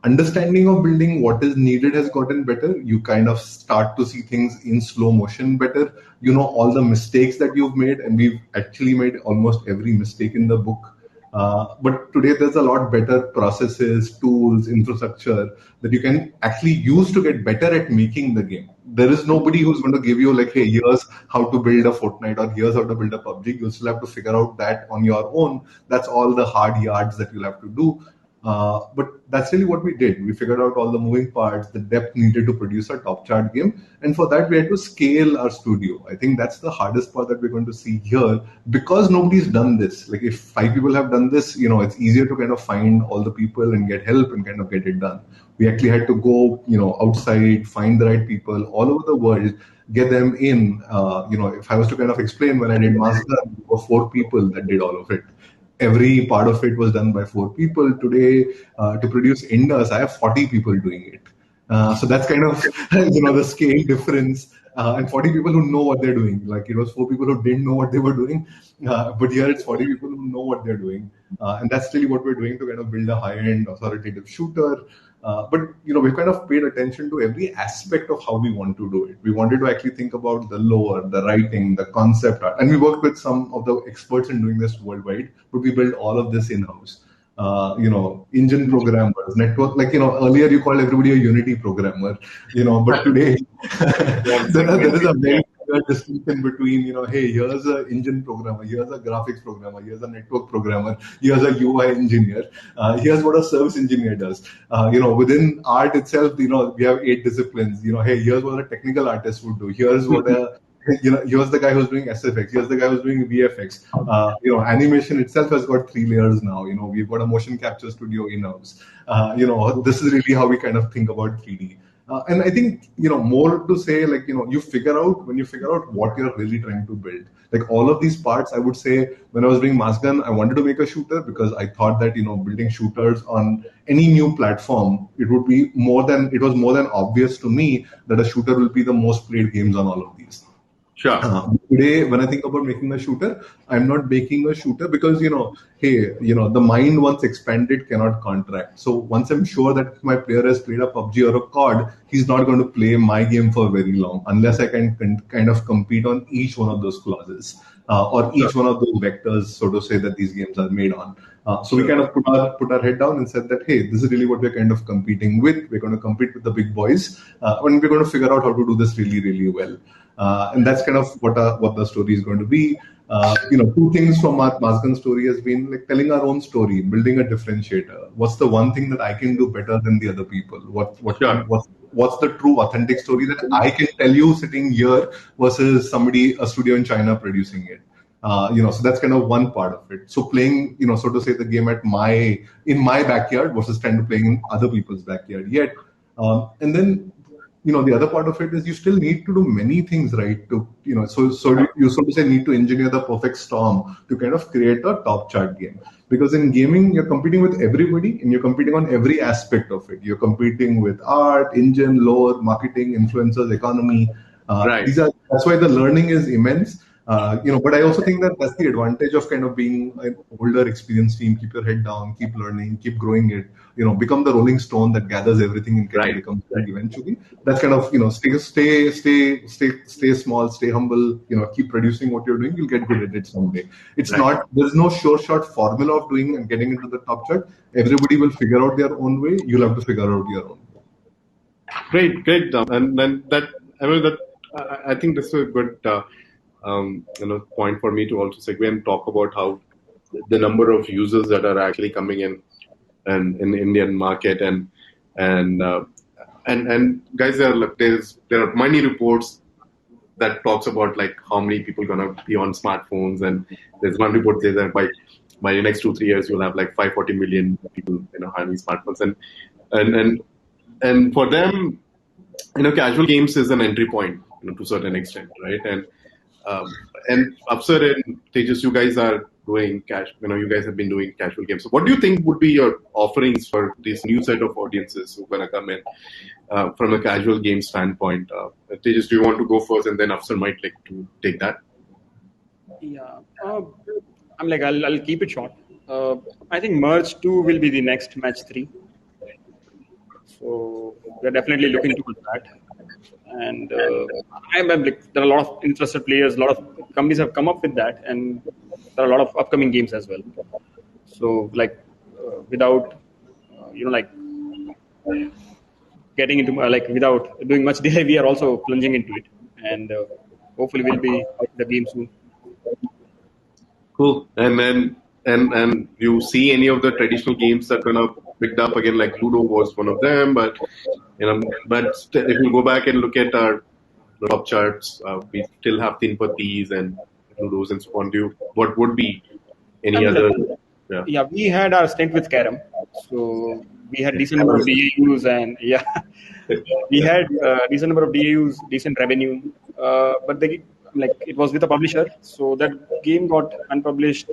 S3: understanding of building what is needed has gotten better. You kind of start to see things in slow motion better. All the mistakes that you've made, and we've actually made almost every mistake in the book. But today there's a lot better processes, tools, infrastructure that you can actually use to get better at making the game. There is nobody who's going to give you like, hey, here's how to build a Fortnite or here's how to build a PUBG. You'll still have to figure out that on your own. That's all the hard yards that you'll have to do. But that's really what we did. We figured out all the moving parts, the depth needed to produce a top chart game. And for that, we had to scale our studio. I think that's the hardest part that we're going to see here, because nobody's done this. Like, if 5 people have done this, it's easier to kind of find all the people and get help and kind of get it done. We actually had to go, outside, find the right people all over the world, get them in. If I was to kind of explain, when I did Master, there were 4 people that did all of it. Every part of it was done by 4 people. Today, to produce Indus, I have 40 people doing it. So that's kind of, the scale difference. And 40 people who know what they're doing. Like, it was 4 people who didn't know what they were doing. But here it's 40 people who know what they're doing. And that's really what we're doing to kind of build a high-end authoritative shooter. But we've kind of paid attention to every aspect of how we want to do it. We wanted to actually think about the lore, the writing, the concept art, and we worked with some of the experts in doing this worldwide. But we built all of this in-house. Engine programmers, network, earlier you called everybody a Unity programmer, but today there is a very clear distinction between, hey, here's an engine programmer, here's a graphics programmer, here's a network programmer, here's a UI engineer, here's what a service engineer does. Within art itself, we have 8 disciplines. Hey, here's what a technical artist would do. Here's what here's the guy who's doing SFX. Here's the guy who's doing VFX. Animation itself has got 3 layers now. We've got a motion capture studio in-house. This is really how we kind of think about 3D. And I think, more to say, when you figure out what you're really trying to build, like all of these parts, I would say when I was doing Massgun, I wanted to make a shooter because I thought that, building shooters on any new platform, it was more than obvious to me that a shooter will be the most played games on all of these.
S1: Sure.
S3: Today, when I think about making a shooter, I'm not making a shooter because, the mind once expanded cannot contract. So once I'm sure that if my player has played a PUBG or a COD, he's not going to play my game for very long unless I can kind of compete on each one of those clauses or each one of those vectors, so to say, that these games are made on. So we kind of put our head down and said that, hey, this is really what we're kind of competing with. We're going to compete with the big boys and we're going to figure out how to do this really, really well. And that's kind of what the story is going to be. 2 things from our Massgun story has been like telling our own story, building a differentiator. What's the one thing that I can do better than the other people? What's the true authentic story that I can tell you sitting here versus a studio in China producing it? So that's kind of one part of it. So playing, so to say, the game in my backyard versus trying to play in other people's backyard yet. And then, the other part of it is you still need to do many things, right? So you so to say need to engineer the perfect storm to kind of create a top chart game. Because in gaming, you're competing with everybody and you're competing on every aspect of it. You're competing with art, engine, lore, marketing, influencers, economy.
S1: Right.
S3: That's why the learning is immense. But I also think that that's the advantage of kind of being an older, experienced team. Keep your head down, keep learning, keep growing it. Become the rolling stone that gathers everything and kind of becomes big eventually. That's kind of stay small, stay humble. Keep producing what you're doing. You'll get good at it someday. It's not. There's no sure shot formula of doing and getting into the top chart. Everybody will figure out their own way. You'll have to figure out your own.
S1: Great. And then I think this is a good. Point for me to also segue and talk about how the number of users that are actually coming in and in the Indian market and guys, there are many reports that talks about like how many people gonna be on smartphones, and there's one report says that by the next 2-3 years you'll have like 540 million people having smartphones, and for them casual games is an entry point to a certain extent, right? And Afsar and Tejas, you guys are doing you guys have been doing casual games. So what do you think would be your offerings for this new set of audiences who are going to come in from a casual game standpoint? Tejas, do you want to go first, and then Afsar might like to take that?
S4: Yeah, I'll keep it short. I think Merge 2 will be the next match 3. So we're definitely looking towards that. And there are a lot of interested players, a lot of companies have come up with that, and there are a lot of upcoming games as well. So without getting into without doing much delay, we are also plunging into it, and hopefully we'll be out the game soon.
S1: Cool. And you see any of the traditional games that are gonna picked up again, like Ludo was one of them, but if you go back and look at our top charts, we still have Tinpatis and Ludos and so on. What would be any other?
S4: Yeah, we had our stint with Carom, so we had decent number of DAUs, and we had decent number of DAUs, decent revenue, but it was with a publisher, so that game got unpublished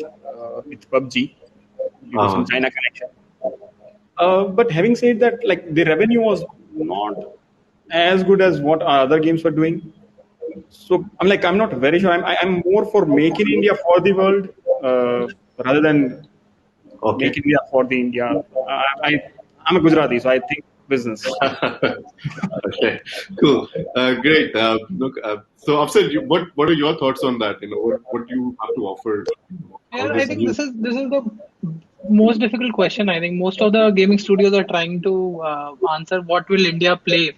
S4: with PUBG due to some China connection. But having said that, the revenue was not as good as what our other games were doing. So I'm not very sure. I'm more for Make in India for the world rather than Make India for the India. I'm a Gujarati, so I think business.
S1: Okay, cool, great. Look, so Afsar, what are your thoughts on that? What do you have to offer?
S5: Yeah, I think this is the most difficult question. I think most of the gaming studios are trying to answer what will India play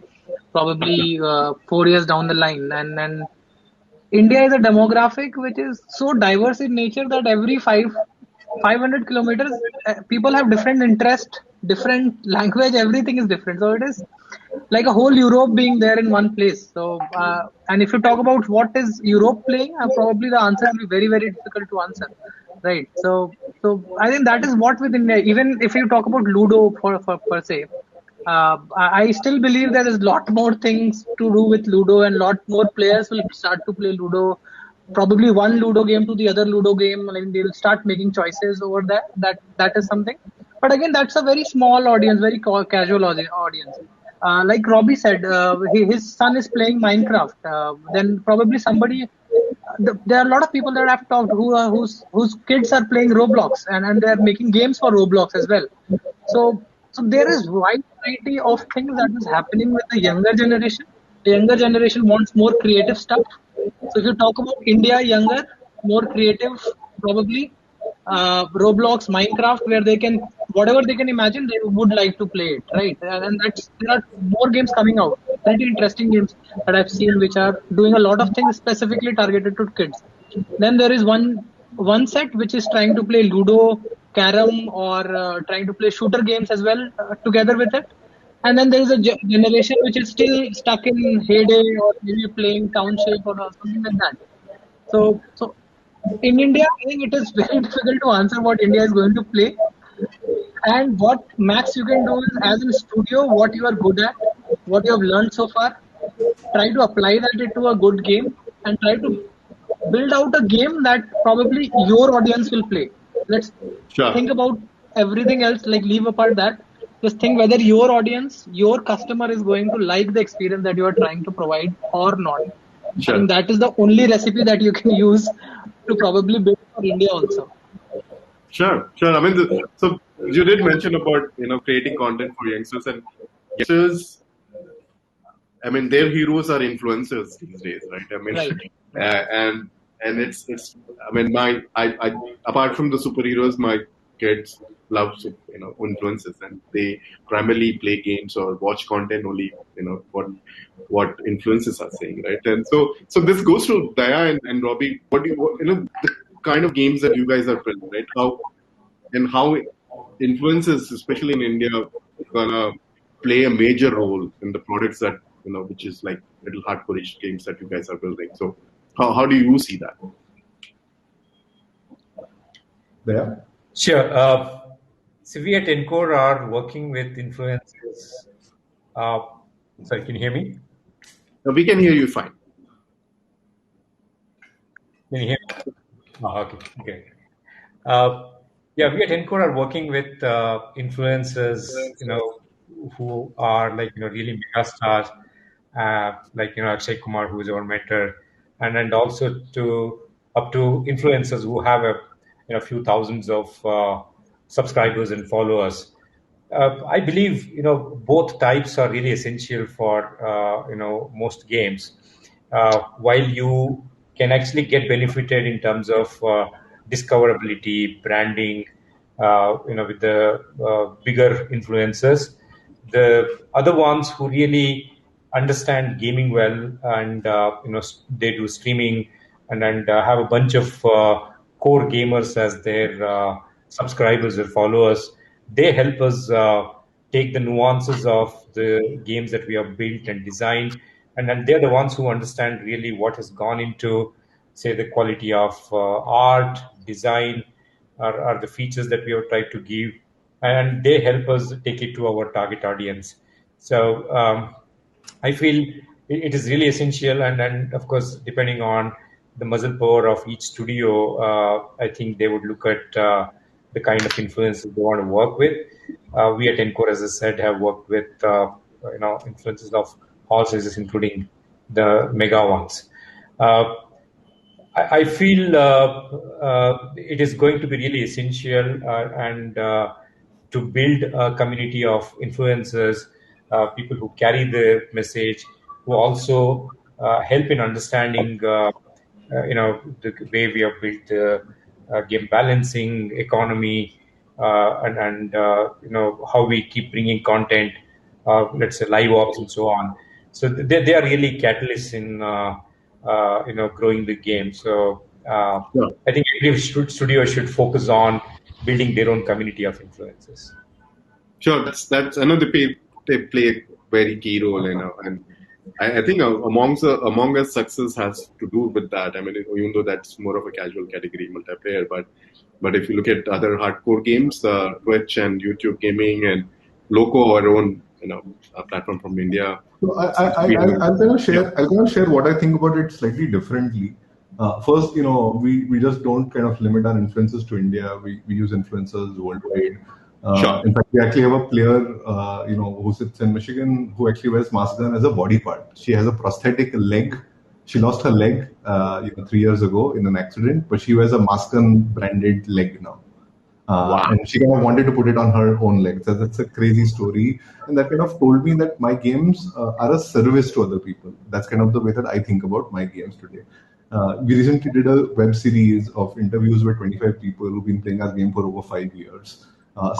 S5: probably 4 years down the line, and India is a demographic which is so diverse in nature that every 500 kilometers, people have different interest, different language, everything is different. So it is like a whole Europe being there in one place. So, and if you talk about what is Europe playing, probably the answer will be very, very difficult to answer, right? So I think that is what within India. Even if you talk about Ludo for per se, I still believe there is a lot more things to do with Ludo, and lot more players will start to play Ludo. Probably one Ludo game to the other Ludo game. I mean, they'll start making choices over there. That is something. But again, that's a very small audience, very casual audience. Like Robbie said, his son is playing Minecraft. Then probably somebody. There are a lot of people that I've talked whose kids are playing Roblox, and they're making games for Roblox as well. So there is wide variety of things that is happening with the younger generation. The younger generation wants more creative stuff. So if you talk about India younger, more creative, probably Roblox, Minecraft, where they can whatever they can imagine, they would like to play it, right? And that's there are more games coming out, pretty interesting games that I've seen, which are doing a lot of things specifically targeted to kids. Then there is one set which is trying to play Ludo, Carom, or trying to play shooter games as well together with it. And then there is a generation which is still stuck in heyday or maybe playing township or something like that. So in India, I think it is very difficult to answer what India is going to play. And what max you can do is, as a studio, what you are good at, what you have learned so far, try to apply that into a good game and try to build out a game that probably your audience will play. Let's
S1: Sure.
S5: think about everything else, like leave apart that. Just think whether your audience, your customer is going to like the experience that you are trying to provide or not.
S1: Sure.
S5: I think that is the only recipe that you can use to probably build for India also.
S1: Sure. I mean, so you did mention about creating content for youngsters, and youngsters. I mean, their heroes are influencers these days, right? I mean,
S5: Right.
S1: And it's. I mean, I apart from the superheroes, my kids love influencers, and they primarily play games or watch content only. What influencers are saying, right? And so this goes to Daya and Robbie. What do the kind of games that you guys are playing, right? How influencers, especially in India, gonna play a major role in the products that which is like little hardcore-ish games that you guys are building. So how do you see that?
S3: There.
S2: Sure. So we at Encore are working with influencers. Sorry, can you hear me?
S1: No, we can hear you fine.
S2: Can you hear me? Oh, okay. Yeah, we at Encore are working with influencers, who are like really mega stars, like Akshay Kumar, who is our mentor, and also up to influencers who have a few thousands of subscribers and followers. I believe both types are really essential for most games. While you can actually get benefited in terms of discoverability, branding, with the bigger influencers, the other ones who really understand gaming well and they do streaming and have a bunch of core gamers as their subscribers or followers. They help us take the nuances of the games that we have built and designed, and then they're the ones who understand really what has gone into, say, the quality of art, design, or the features that we have tried to give, and they help us take it to our target audience. So I feel it is really essential, and of course, depending on the muscle power of each studio, I think they would look at the kind of influences they want to work with. We at Encore, as I said, have worked with influences of all sizes, including the mega ones. I feel it is going to be really essential and to build a community of influencers people who carry the message, who also help in understanding, the way we have built game balancing, economy, and how we keep bringing content, let's say live ops and so on. So they are really catalysts in growing the game. So
S1: Sure.
S2: I think every studio should focus on building their own community of influencers.
S1: Sure, that's I know they play a very key role, and I think Among Us success has to do with that. I mean, even though that's more of a casual category, multiplayer, but if you look at other hardcore games, Twitch and YouTube gaming and Loco, our own a platform from India.
S3: So I'll kind of share what I think about it slightly differently. First, we just don't kind of limit our influencers to India. We use influencers worldwide.
S1: Sure.
S3: In fact, we actually have a player, who sits in Michigan, who actually wears mask gun as a body part. She has a prosthetic leg. She lost her leg, 3 years ago in an accident, but she wears a mask gun branded leg now.
S1: Wow.
S3: And she kind of wanted to put it on her own legs. So that's a crazy story. And that kind of told me that my games are a service to other people. That's kind of the way that I think about my games today. We recently did a web series of interviews with 25 people who've been playing our game for over 5 years.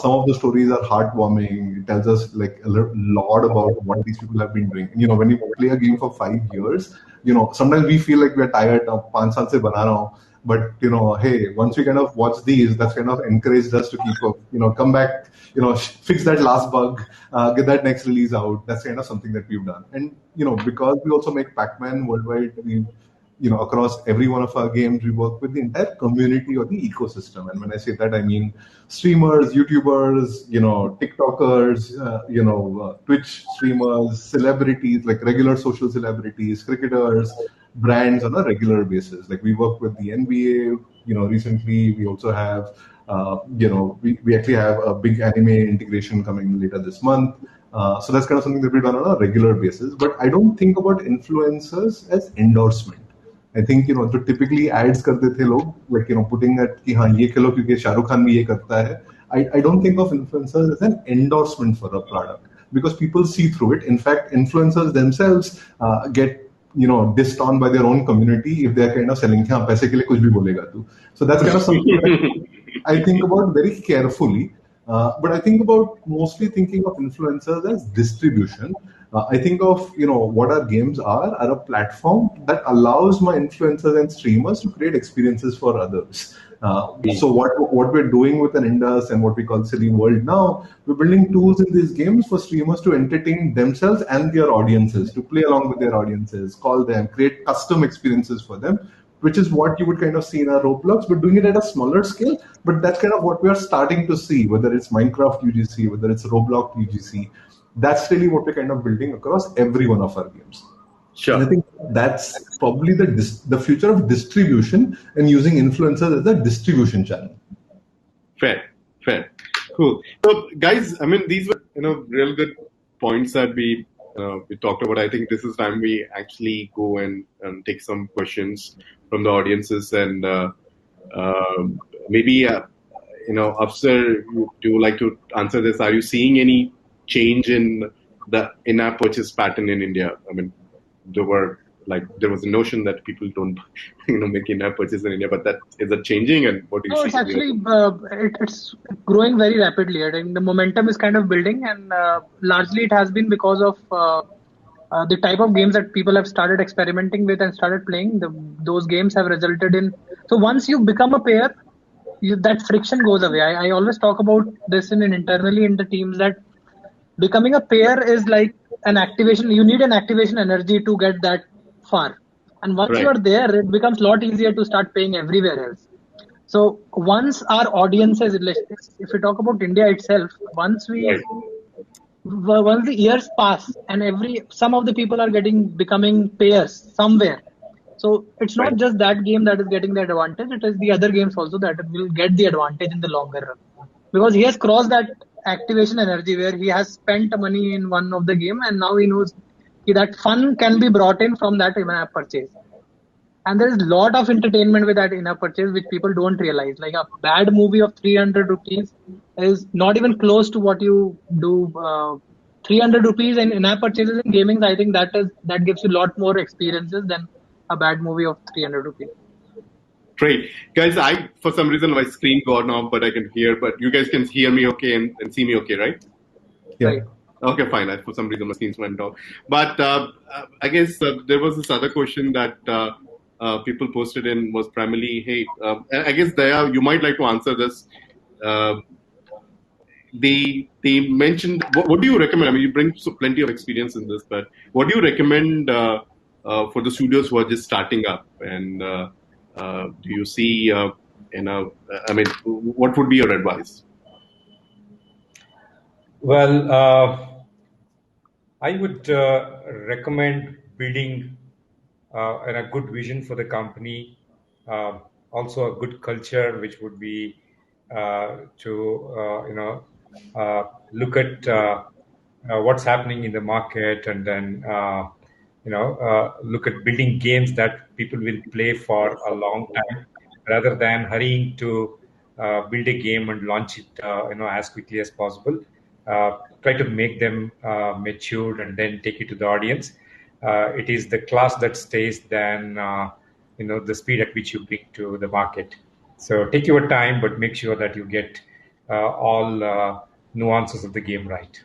S3: Some of the stories are heartwarming. It tells us like a lot about what these people have been doing. And, when you play a game for 5 years, sometimes we feel like we're tired now, 5 saal se bana raha hu. But hey, once we kind of watch these, that's kind of encouraged us to keep up. Come back, fix that last bug, get that next release out. That's kind of something that we've done. And because we also make Pac-Man worldwide, we across every one of our games, we work with the entire community or the ecosystem. And when I say that, I mean streamers, YouTubers, TikTokers, Twitch streamers, celebrities, like regular social celebrities, cricketers, brands on a regular basis. Like we work with the NBA, recently we also have, we actually have a big anime integration coming later this month. So that's kind of something that we've done on a regular basis. But I don't think about influencers as endorsement. I think जो typically ads करते थे लोग, like putting that कि हाँ ये खेलो क्योंकि शाहरुख खान भी ये करता है. I don't think of influencers as an endorsement for a product because people see through it. In fact, influencers themselves get dissed on by their own community if they're kind of selling हाँ पैसे के लिए कुछ भी बोलेगा तू. So that's kind of something that I think about very carefully. But I think about mostly thinking of influencers as distribution. I think of what our games are a platform that allows my influencers and streamers to create experiences for others. So what we're doing with an Indus and what we call Silly World now, we're building tools in these games for streamers to entertain themselves and their audiences, to play along with their audiences, call them, create custom experiences for them, which is what you would kind of see in our Roblox, but doing it at a smaller scale. But that's kind of what we are starting to see, whether it's Minecraft UGC, whether it's Roblox UGC. That's really what we're kind of building across every one of our games.
S1: Sure.
S3: And I think that's probably the future of distribution and using influencers as a distribution channel.
S1: Fair. Cool. So, guys, I mean, these were real good points that we talked about. I think this is time we actually go and take some questions from the audiences, and maybe Afsar, do you like to answer this? Are you seeing any change in the in-app purchase pattern in India? I mean, there was a notion that people don't make in-app purchases in India, but is that changing? And what do you see?
S5: It's actually it's growing very rapidly. I think the momentum is kind of building, and largely it has been because of the type of games that people have started experimenting with and started playing. Those games have resulted in. So once you become a payer, that friction goes away. I always talk about this internally in the teams that becoming a payer is like an activation. You need an activation energy to get that far. And once you are there, it becomes a lot easier to start paying everywhere else. So once our audiences, if we talk about India itself, once the years pass and some of the people are becoming payers somewhere. So it's not just that game that is getting the advantage, it is the other games also that will get the advantage in the longer run. Because he has crossed that activation energy where he has spent money in one of the game and now he knows that fun can be brought in from that in-app purchase. And there is a lot of entertainment with that in-app purchase which people don't realize. Like a bad movie of 300 rupees is not even close to what you do 300 rupees in-app purchases in gaming, I think that gives you a lot more experiences than a bad movie of 300 rupees.
S1: Great. Guys, for some reason, my screen got off, but I can hear. But you guys can hear me okay and see me okay, right?
S3: Yeah.
S5: Right.
S1: Okay, fine. For some reason, my screens went off. But I guess there was this other question that people posted in was primarily, hey, I guess, Daya, you might like to answer this. They mentioned, what do you recommend? I mean, you bring plenty of experience in this, but what do you recommend for the studios who are just starting up? And do you see, I mean, what would be your advice?
S2: Well, I would recommend building and a good vision for the company, also a good culture, which would be to look at what's happening in the market, and then look at building games that people will play for a long time, rather than hurrying to build a game and launch it as quickly as possible. Try to make them matured and then take it to the audience. It is the class that stays than the speed at which you bring to the market. So take your time, but make sure that you get all nuances of the game right.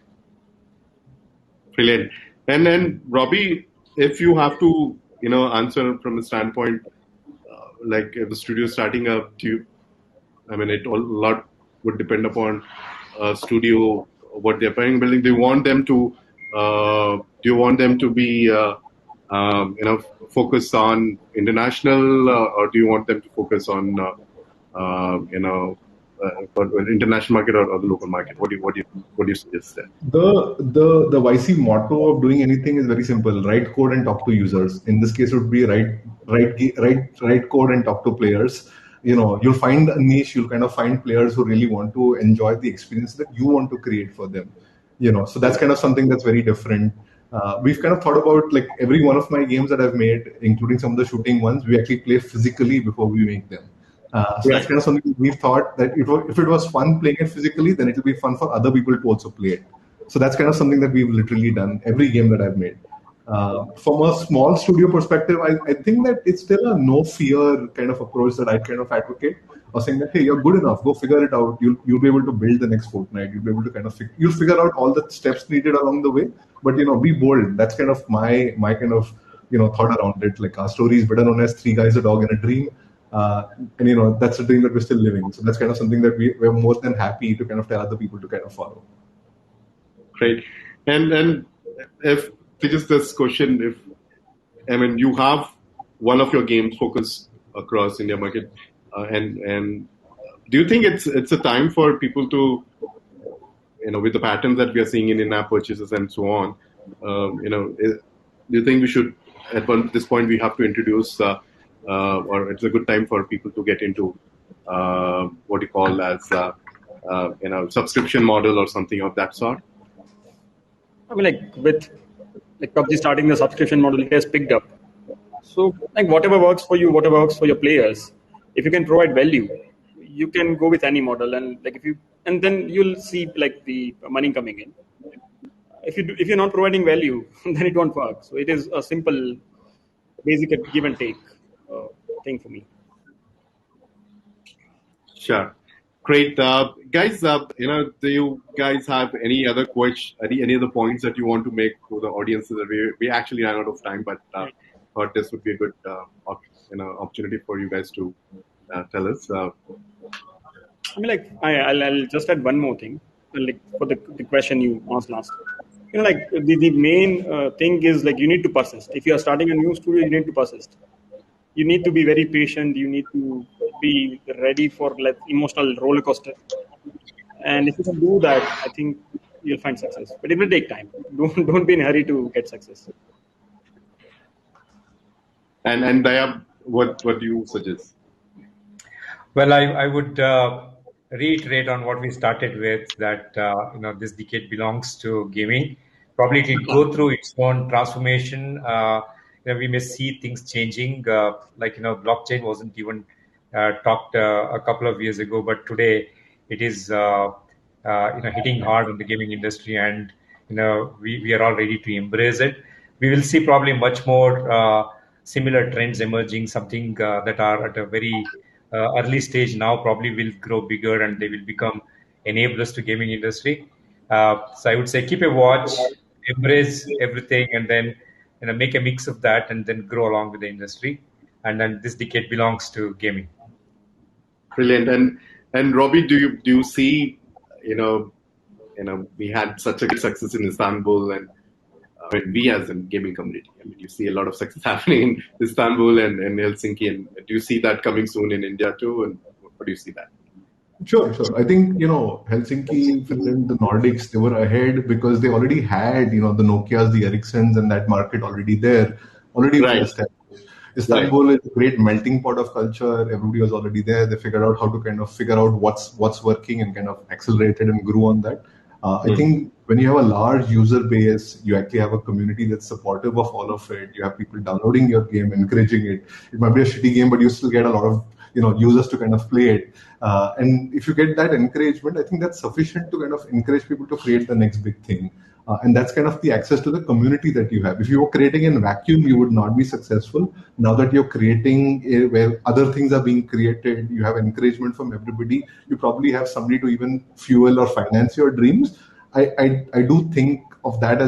S1: Brilliant. And then, Robbie, if you have to, answer from a standpoint, like if the studio is starting up, a lot would depend upon studio, what they're planning building. Do you want them to be, focus on international, or do you want them to focus on, international market or the local market? What do you suggest there?
S3: The YC motto of doing anything is very simple: write code and talk to users. In this case, it would be write code and talk to players. You'll find a niche. You'll kind of find players who really want to enjoy the experience that you want to create for them. So that's kind of something that's very different. We've kind of thought about, like, every one of my games that I've made, including some of the shooting ones, we actually play physically before we make them. So that's kind of something we've thought that if it was fun playing it physically, then it'll be fun for other people to also play it. So that's kind of something that we've literally done every game that I've made. From a small studio perspective, I think that it's still a no fear kind of approach that I kind of advocate, or saying that, hey, you're good enough, go figure it out. You'll be able to build the next Fortnite. You'll be able to kind of you'll figure out all the steps needed along the way. But be bold. That's kind of my kind of thought around it. Like, our story is better known as Three Guys, a Dog, and a Dream. And that's a dream that we're still living. So that's kind of something that we're more than happy to kind of tell other people to kind of follow.
S1: Great. And if just this question, you have one of your games focused across India market, and do you think it's a time for people to, with the patterns that we are seeing in in-app purchases and so on, do you think we should, at this point, we have to introduce or it's a good time for people to get into what you call as subscription model or something of that sort?
S4: I mean, with PUBG starting the subscription model, it has picked up. So whatever works for you, whatever works for your players, if you can provide value, you can go with any model, and then you'll see the money coming in. If you're not providing value, then it won't work. So it is a simple, basic give and take thing for me.
S1: Sure. Great. Guys, do you guys have any other any other points that you want to make for the audience? We actually ran out of time, but thought this would be a good opportunity for you guys to tell us.
S4: I'll just add one more thing, for the question you asked last. The main thing is you need to persist. If you are starting a new studio, you need to persist. You need to be very patient. You need to be ready for emotional roller coaster. And if you can do that, I think you'll find success. But it will take time. Don't be in a hurry to get success.
S1: And Daya, what do you suggest?
S2: Well, I would reiterate on what we started with, that this decade belongs to gaming. Probably it will go through its own transformation. We may see things changing. Blockchain wasn't even talked a couple of years ago, but today it is hitting hard on the gaming industry, and we are all ready to embrace it. We will see probably much more similar trends emerging, something that are at a very early stage now probably will grow bigger and they will become enablers to gaming industry. So I would say keep a watch, embrace everything, and then make a mix of that and then grow along with the industry. And then this decade belongs to gaming.
S1: Brilliant. And Robbie, do you see, we had such a great success in Istanbul, and we as a gaming community, you see a lot of success happening in Istanbul and Helsinki, and do you see that coming soon in India too? And what do you see that?
S3: Sure. I think, Helsinki, Finland, the Nordics, they were ahead because they already had, the Nokias, the Ericssons, and that market already there, already well established. Istanbul is a great melting pot of culture. Everybody was already there. They figured out how to kind of figure out what's working and kind of accelerated and grew on that. I think when you have a large user base, you actually have a community that's supportive of all of it. You have people downloading your game, encouraging it. It might be a shitty game, but you still get a lot of users to kind of play it. And if you get that encouragement, I think that's sufficient to kind of encourage people to create the next big thing. And that's kind of the access to the community that you have. If you were creating in vacuum, you would not be successful. Now that you're creating where other things are being created, you have encouragement from everybody, you probably have somebody to even fuel or finance your dreams. I do think of that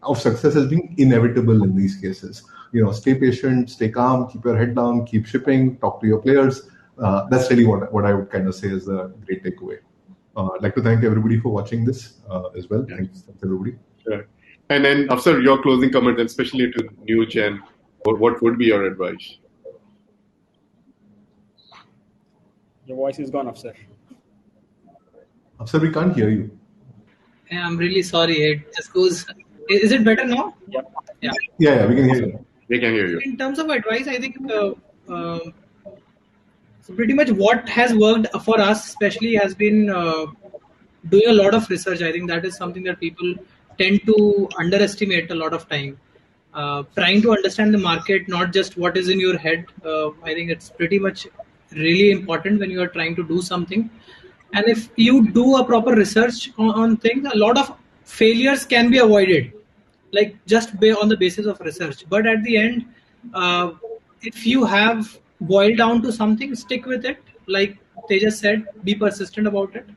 S3: of success as being inevitable in these cases. Stay patient, stay calm, keep your head down, keep shipping, talk to your players. That's really what I would kind of say is the great takeaway. I'd like to thank everybody for watching this as well. Thanks everybody.
S1: Sure. And then, Afsar, your closing comment, especially to new gen, what would be your advice?
S4: Your voice is gone, Afsar.
S3: Afsar, we can't hear you.
S5: Yeah, I'm really sorry. It just goes. Is it better now?
S3: Yeah, we can hear you.
S1: They can hear you.
S5: In terms of advice, I think so pretty much what has worked for us, especially, has been doing a lot of research. I think that is something that people tend to underestimate a lot of time. Trying to understand the market, not just what is in your head. I think it's pretty much really important when you are trying to do something. And if you do a proper research on things, a lot of failures can be avoided, like just on the basis of research. But at the end, if you have boiled down to something, stick with it. Like Tejas said, be persistent about it.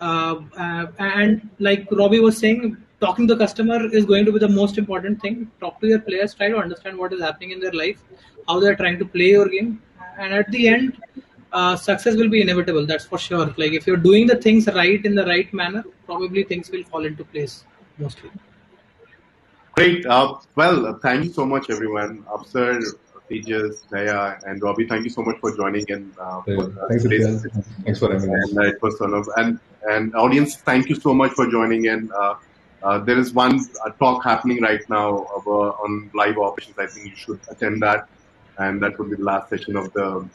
S5: And like Robbie was saying, talking to the customer is going to be the most important thing. Talk to your players, try to understand what is happening in their life, how they're trying to play your game. And at the end, success will be inevitable, that's for sure. Like if you're doing the things right in the right manner, probably things will fall into place mostly.
S1: Great. Well, thank you so much, everyone. Afsar, Tejas, Daya, and Robbie, thank you so much for joining in.
S3: Thanks for having us.
S1: And it was and audience, thank you so much for joining in. There is one talk happening right now on live operations. I think you should attend that, and that would be the last session of the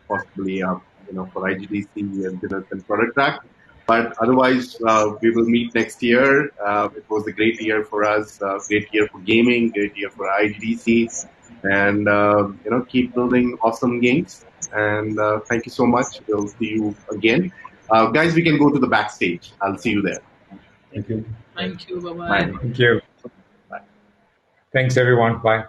S1: possibly for IGDC and business and product track. But otherwise, we will meet next year. It was a great year for us, great year for gaming, great year for IGDC, and keep building awesome games. And thank you so much. We'll see you again, guys. We can go to the backstage. I'll see you there.
S3: Thank you.
S5: Thank you. Bye-bye.
S2: Thank you. Bye. Thanks, everyone. Bye.